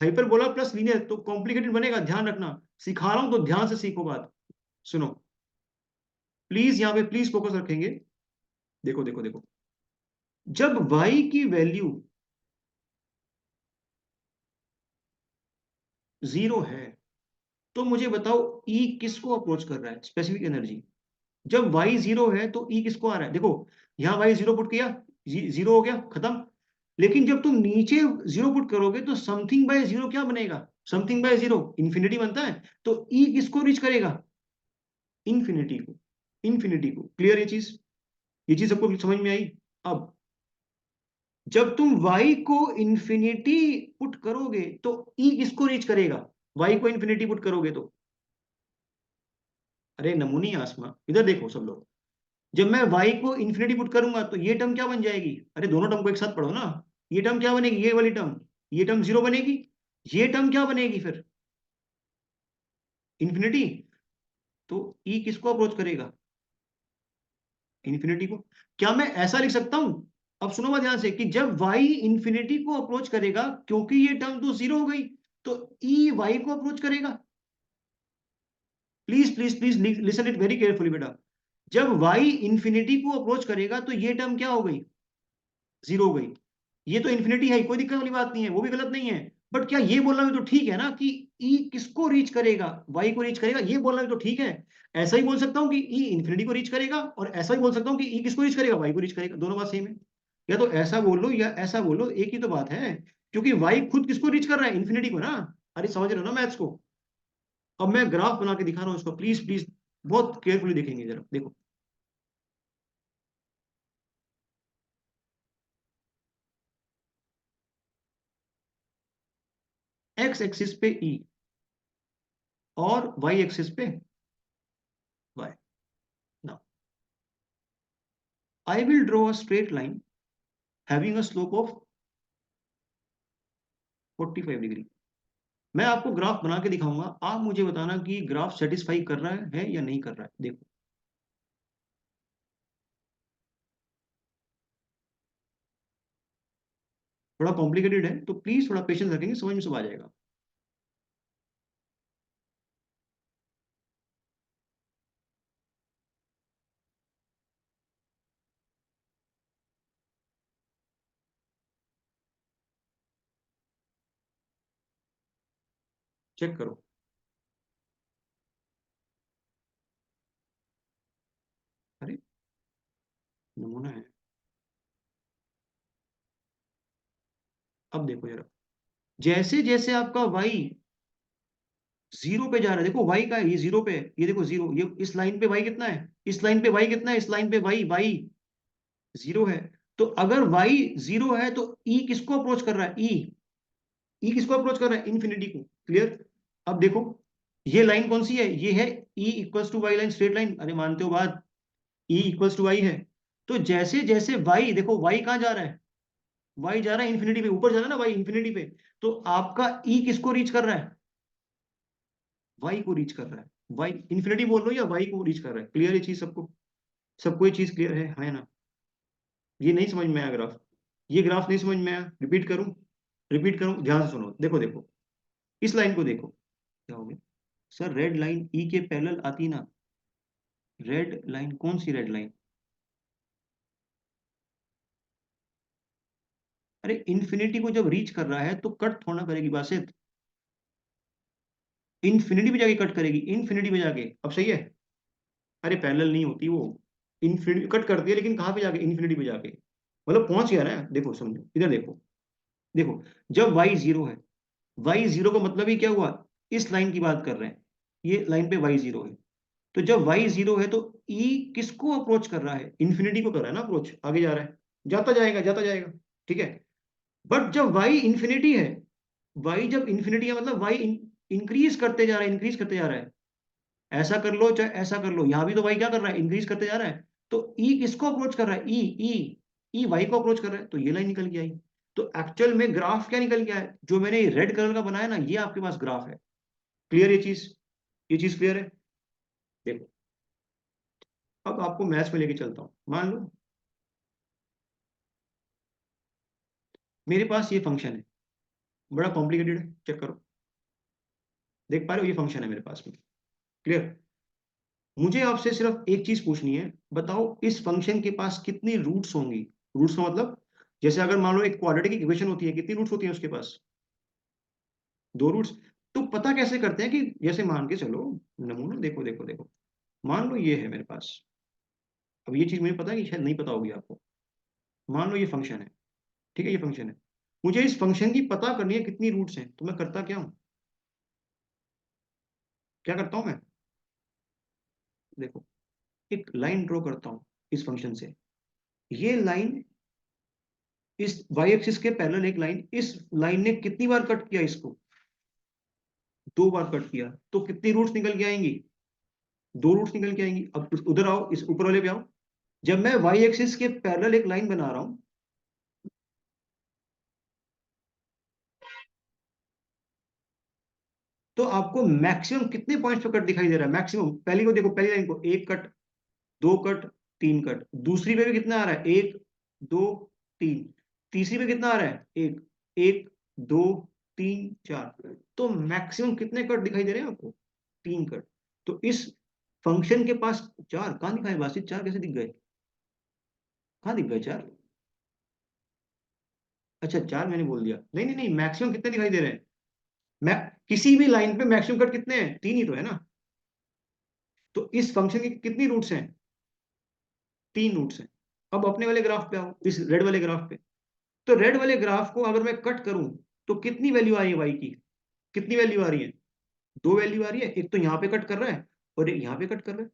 हाइपरबोला प्लस लीनियर तो कॉम्प्लिकेटेड बनेगा, ध्यान रखना। सिखा रहा हूं तो ध्यान से सीखो बात। सुनो प्लीज, यहाँ पे प्लीज फोकस रखेंगे। देखो देखो देखो, जब y की वैल्यू 0 है तो मुझे बताओ E किसको अप्रोच कर रहा है, स्पेसिफिक एनर्जी। जब y 0 है तो E किसको आ रहा है? देखो यहाँ y 0 पुट किया, 0 हो गया खत्म। लेकिन जब तुम नीचे 0 पुट करोगे तो समथिंग बाय 0 क्या बनेगा? समथिंग बाय 0 इंफिनिटी बनता है। तो E किसको रीच करेगा? इंफिनिटी को। इंफिनिटी को। क्लियर ये चीज सबको समझ में आई? अब जब तुम y को इंफिनिटी पुट करोगे तो E किसको रीच करेगा? y को इंफिनिटी पुट करोगे तो, अरे नमूनी आसमा इधर देखो सब लोग, जब मैं y को इंफिनिटी पुट करूंगा तो ये टर्म क्या बन जाएगी? अरे दोनों टर्म को एक साथ पढ़ो ना। ये टर्म क्या बनेगी? ये वाली टर्म, ये टर्म 0 बनेगी। ये टर्म क्या बनेगी फिर? इंफिनिटी। तो E किसको अप्रोच करेगा? इंफिनिटी को। क्या मैं ऐसा लिख सकता हूं? अब सुनो बात ध्यान से, कि जब y इंफिनिटी को अप्रोच करेगा, क्योंकि ये टर्म तो 0 हो गई, तो E y को अप्रोच करेगा। Please please please listen it very carefully बेटा। जब y इंफिनिटी को अप्रोच करेगा तो ये टर्म क्या हो गई? 0 हो गई। ये तो इंफिनिटी है, कोई दिक्कत वाली बात नहीं है, वो भी गलत नहीं है। बट क्या ये बोलना भी तो ठीक है ना कि E किसको रीच करेगा? y को रीच करेगा, ये बोलना भी तो ठीक है। ऐसा ही बोल सकता हूँ कि E इंफिनिटी को रीच करेगा, और ऐसा ही बोल सकता हूँ कि E किसको रीच करेगा? y को रीच करेगा। दोनों बात सेम है। या तो ऐसा बोल लो या ऐसा बोल लो, एक ही तो बात है। क्योंकि y खुद किसको रीच कर रहा है? इंफिनिटी को ना। अरे समझ रहे हो ना मैथ्स को? अब मैं ग्राफ बना के दिखा रहा हूँ इसको, प्लीज प्लीज बहुत केयरफुली देखेंगे जरा, देखो। एक्स एक्सिस पे E और वाई एक्सिस पे y। Now I will draw a straight line having a slope of 45 degree. मैं आपको ग्राफ बना के दिखाऊंगा, आप मुझे बताना कि ग्राफ सेटिस्फाई कर रहा है या नहीं कर रहा है। देखो थोड़ा कॉम्प्लिकेटेड है तो प्लीज थोड़ा पेशेंस रखेंगे, समझ में सब आ जाएगा। चेक करो। अरे नमूना है। अब देखो जरा, जैसे जैसे आपका y 0 पे जा रहा है, देखो y का है, ये 0 पे है, ये देखो 0, ये इस लाइन पे y कितना है? इस लाइन पे y कितना है? इस लाइन पे y 0 है। तो अगर y 0 है तो E किसको अप्रोच कर रहा है? E किसको अप्रोच कर रहा है? इन्फिनिटी को। क्लियर? अब देखो ये लाइन कौन सी है? ये है E equals to y line, straight line. अरे मानते हो बात? E इक्वल्स टू वाई है। तो जैसे जैसे y, देखो y कहाँ जा रहा है? y जा रहा है इन्फिनिटी पे, ऊपर जा रहा है ना y इन्फिनिटी पे। तो आपका E किसको रीच कर रहा है? y को रीच कर रहा है। y इन्फिनिटी बोल लो या y को रीच कर रहा है। क्लियर ये चीज सबको? सबको ये चीज क्लियर है ना? ये नहीं समझ में आया ग्राफ? ये ग्राफ नहीं समझ में आया? रिपीट करूं? रिपीट करूं? ध्यान से सुनो, देखो देखो, इस लाइन को देखो, क्या हो गया? सर रेड लाइन ई के पैरेलल आती ना। रेड लाइन कौन सी रेड लाइन? अरे इन्फिनिटी को जब रीच कर रहा है तो कट थोड़ा ना करेगी बासित। इन्फिनिटी पे जाके कट करेगी, इन्फिनिटी पे जाके। अब सही है? अरे पैरेलल नहीं होती वो। इन्फिनिटी कट करती है, लेकिन कहाँ पे जाके? इन्फिनिटी पे जाके। मतलब पहुंच गया ना, देखो समझो, इधर देखो। देखो जब y 0 है, y 0 का मतलब ही क्या हुआ? इस लाइन की बात कर रहे हैं, ये लाइन पे y 0 है। तो जब y 0 है तो e किसको अप्रोच कर रहा है? इन्फिनिटी को कर रहा है ना अप्रोच, आगे जा रहा है, जाता जाएगा जाता जाएगा, ठीक है। बट जब y इन्फिनिटी है, y जब इन्फिनिटी है मतलब y इंक्रीज करते जा रहा है, इंक्रीज करते जा रहा है। ऐसा कर लो चाहे ऐसा कर लो, यहां भी तो y क्या कर रहा है? इंक्रीज करते जा रहा है। तो e किसको अप्रोच कर रहा है? ई y को अप्रोच कर रहा है, तो ये लाइन निकल के आई। तो एक्चुअल में ग्राफ क्या निकल गया है? जो मैंने रेड कलर का बनाया ना, ये आपके पास ग्राफ है। क्लियर ये चीज? ये चीज क्लियर है? देखो, अब आपको मैथ्स में लेके चलता हूं। मान लो मेरे पास ये फंक्शन है, बड़ा कॉम्प्लिकेटेड है, चेक करो, देख पा रहे हो? ये फंक्शन है मेरे पास में। क्लियर? मुझे आपसे सिर्फ एक चीज पूछनी है, बताओ इस फंक्शन के पास कितनी रूट्स होंगी? रूट्स का मतलब, जैसे अगर मान लो एक क्वाड्रेटिक इक्वेशन होती है, कितनी रूट्स होती है उसके पास? दो रूट्स। तो पता कैसे करते हैं कि, जैसे मान के चलो, नमूना देखो देखो देखो, मान लो ये है मेरे पास। अब ये चीज मुझे पता है कि शायद नहीं पता होगी आपको। मान लो ये फंक्शन है, ठीक है, ये फंक्शन है। मुझे इस फंक्शन की पता करनी है कितनी रूट्स हैं, तो मैं करता क्या हूं? क्या करता हूं मैं? देखो, एक लाइन ड्रॉ करता हूं इस फंक्शन से। ये लाइन इस वाई एक्सिस के पैरेलल एक लाइन, इस लाइन ने कितनी बार कट किया इसको? दो बार कट किया, तो कितनी रूट्स निकल के आएंगी? दो रूट्स निकल के आएंगी। अब उधर आओ, इस ऊपर वाले पे आओ। जब मैं वाई एक्सिस के पैरेलल एक लाइन बना रहा हूं, तो आपको मैक्सिमम कितने पॉइंट्स पे कट दिखाई दे रहा है? मैक्सिमम, पहली को देखो, पहली लाइन को, एक कट, दो कट, तीन कट। दूसरी पे भी कितना आ रहा है? एक, दो, तीन। तीसरी पे कितना आ रहा है? एक, एक, दो, तीन, चार। तो मैक्सिमम कितने कट दिखाई दे रहे हैं आपको? तीन कट। तो इस फंक्शन के पास चार कहां दिखाए? बासित चार कैसे दिख गए? कहां दिख गए चार? अच्छा, चार मैंने बोल दिया। नहीं नहीं नहीं, मैक्सिमम कितने दिखाई दे रहे हैं? मैं, किसी भी लाइन पे मैक्सिमम कट कितने हैं? तीन ही तो है ना। तो इस फंक्शन की कितनी रूट्स हैं? तीन रूट्स हैं। अब अपने वाले ग्राफ पे आओ, इस रेड वाले ग्राफ पे। तो रेड वाले ग्राफ को अगर मैं कट करूं, तो कितनी वैल्यू आ रही है वाई की? कितनी वैल्यू आ रही है? दो वैल्यू आ रही है। एक तो यहाँ पे कट कर रहा है, और एक यहाँ पे कट कर रहा है।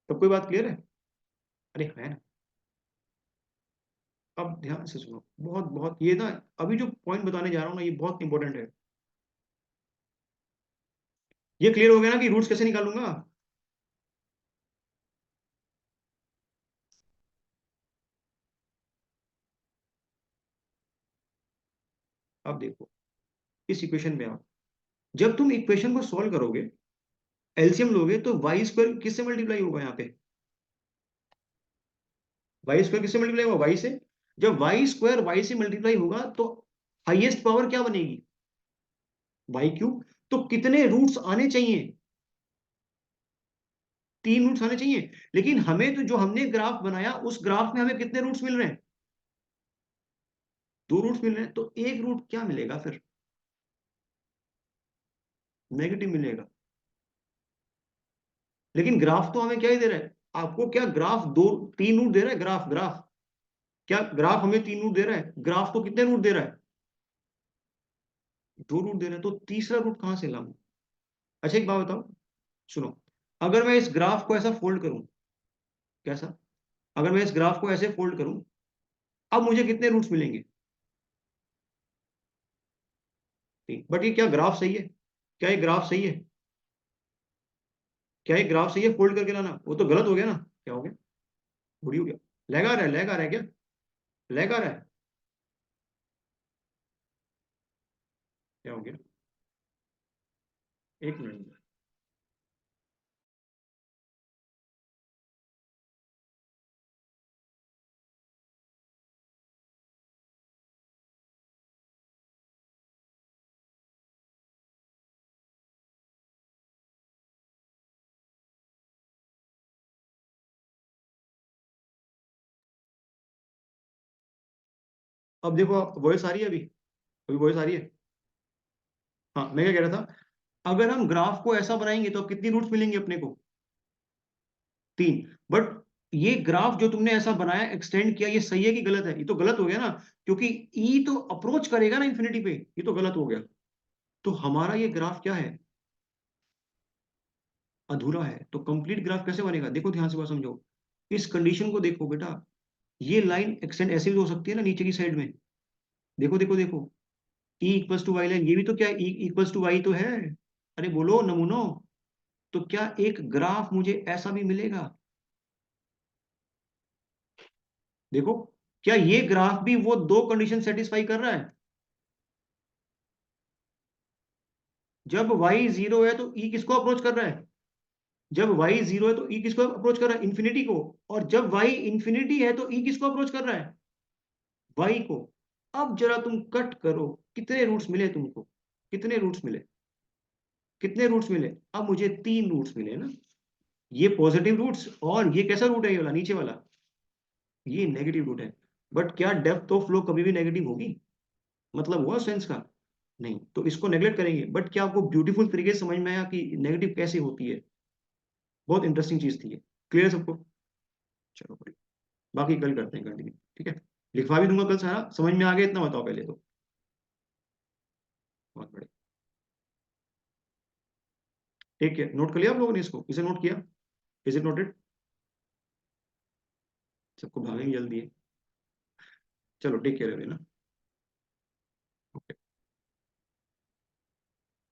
तब कोई बात क्लियर है? अरे है ना? अब ध्यान से सुनो, बहुत बहुत ये ना, अभी जो पॉइंट बताने जा रहा हूँ ना, ये बहुत इंपॉर्टेंट है। ये क्लियर हो गया ना कि रूट्स कैसे निकालूंगा? अब देखो, इस इक्वेशन में आओ। जब तुम इक्वेशन को सॉल्व करोगे, एलसीएम लोगे, तो वाई स्क्वायर किससे मल्टीप्लाई होगा यहाँ पे? वाई स्क्वायर किससे मल्टीप्लाई होगा? वाई से। जब वाई स्क्वायर वाई से मल्टीप्लाई होगा, तो हाईएस्ट पावर क्या बनेगी? Y cube. तो कितने रूट्स आने चाहिए? तीन रूट्स आने चाहिए। लेकिन हमें तो, जो हमने ग्राफ बनाया, उस ग्राफ में हमें कितने रूट्स मिल रहे हैं? दो रूट्स मिल रहे हैं। तो एक रूट क्या मिलेगा फिर? नेगेटिव मिलेगा। लेकिन ग्राफ तो हमें क्या ही दे रहा है? आपको क्या ग्राफ दो, तीन रूट दे रहा है? ग्राफ, ग्राफ क्या, ग्राफ हमें तीन रूट दे रहा है? ग्राफ तो कितने रूट दे रहा है? दो रूट दे रहा है। तो तीसरा रूट कहां से लाऊं? अच्छा, एक बात बताओ, सुनो। अगर मैं इस ग्राफ को ऐसा फोल्ड करूं, कैसा? अगर मैं इस ग्राफ को ऐसे फोल्ड करूं, अब मुझे कितने रूट्स मिलेंगे? तीन। बट ये क्या ग्राफ सही है? क्या ये ग्राफ सही है? क्या ये ग्राफ सही है फोल्ड करके लाना? वो तो गलत हो गया ना। क्या हो गया? थोड़ी हो गया। लैग आ रहा है? लैग आ रहा है क्या? लैग आ रहा है? क्या हो गया? एक मिनट। अब देखो, वॉइस आ रही है अभी? अभी वॉइस आ रही है? हाँ, मैं क्या कह रहा था, अगर हम ग्राफ को ऐसा बनाएंगे तो कितनी रूट्स मिलेंगी अपने को? तीन। बट ये ग्राफ जो तुमने ऐसा बनाया, एक्सटेंड किया, ये सही है कि गलत है? ये तो गलत हो गया ना, क्योंकि ई तो अप्रोच करेगा ना इन्फिनिटी पे। ये तो गलत हो गया। तो हमारा ये ग्राफ क्या है? अधूरा है। तो कंप्लीट ग्राफ कैसे बनेगा, देखो ध्यान से बात समझो, इस कंडीशन को देखो बेटा, ये लाइन एक्सटेंड ऐसे भी हो सकती है ना नीचे की साइड में, देखो देखो देखो, e equals to y line, ये भी तो क्या ई इक्वल्स टू वाई तो है, अरे बोलो नमूनो। तो क्या एक ग्राफ मुझे ऐसा भी मिलेगा, देखो, क्या ये ग्राफ भी वो दो कंडीशन सेटिस्फाई कर रहा है, जब y जीरो है तो e किसको अप्रोच कर रहा है, जब y जीरो है तो e किसको अप्रोच कर रहा है, इंफिनिटी को, और जब y इंफिनिटी है तो e किसको अप्रोच कर रहा है, y को। अब जरा तुम कट करो, कितने रूट्स मिले तुमको, कितने रूट्स मिले, कितने रूट्स मिले, अब मुझे तीन रूट्स मिले ना, ये पॉजिटिव रूट्स, और ये कैसा रूट है, ये वाला नीचे वाला, ये नेगेटिव रूट है। बट क्या डेप्थ ऑफ फ्लो कभी भी नेगेटिव होगी, मतलब हुआ सेंस का, नहीं, तो इसको नेग्लेक्ट करेंगे। बट क्या आपको ब्यूटीफुल तरीके से समझ में आया कि नेगेटिव कैसे होती है, बहुत इंटरेस्टिंग चीज थी ये, क्लियर है सबको, चलो बढ़िया, बाकी कल करते हैं कंटिन्यू, ठीक है, लिखवा भी दूंगा कल सारा, समझ में आ गया इतना बताओ पहले तो, बहुत बढ़िया, ठीक है, नोट कर लिया आप लोगों ने इसको, इसे नोट किया, इज इट नोटेड, सबको भागेंगे जल्दी है, चलो टेक केयर है ना।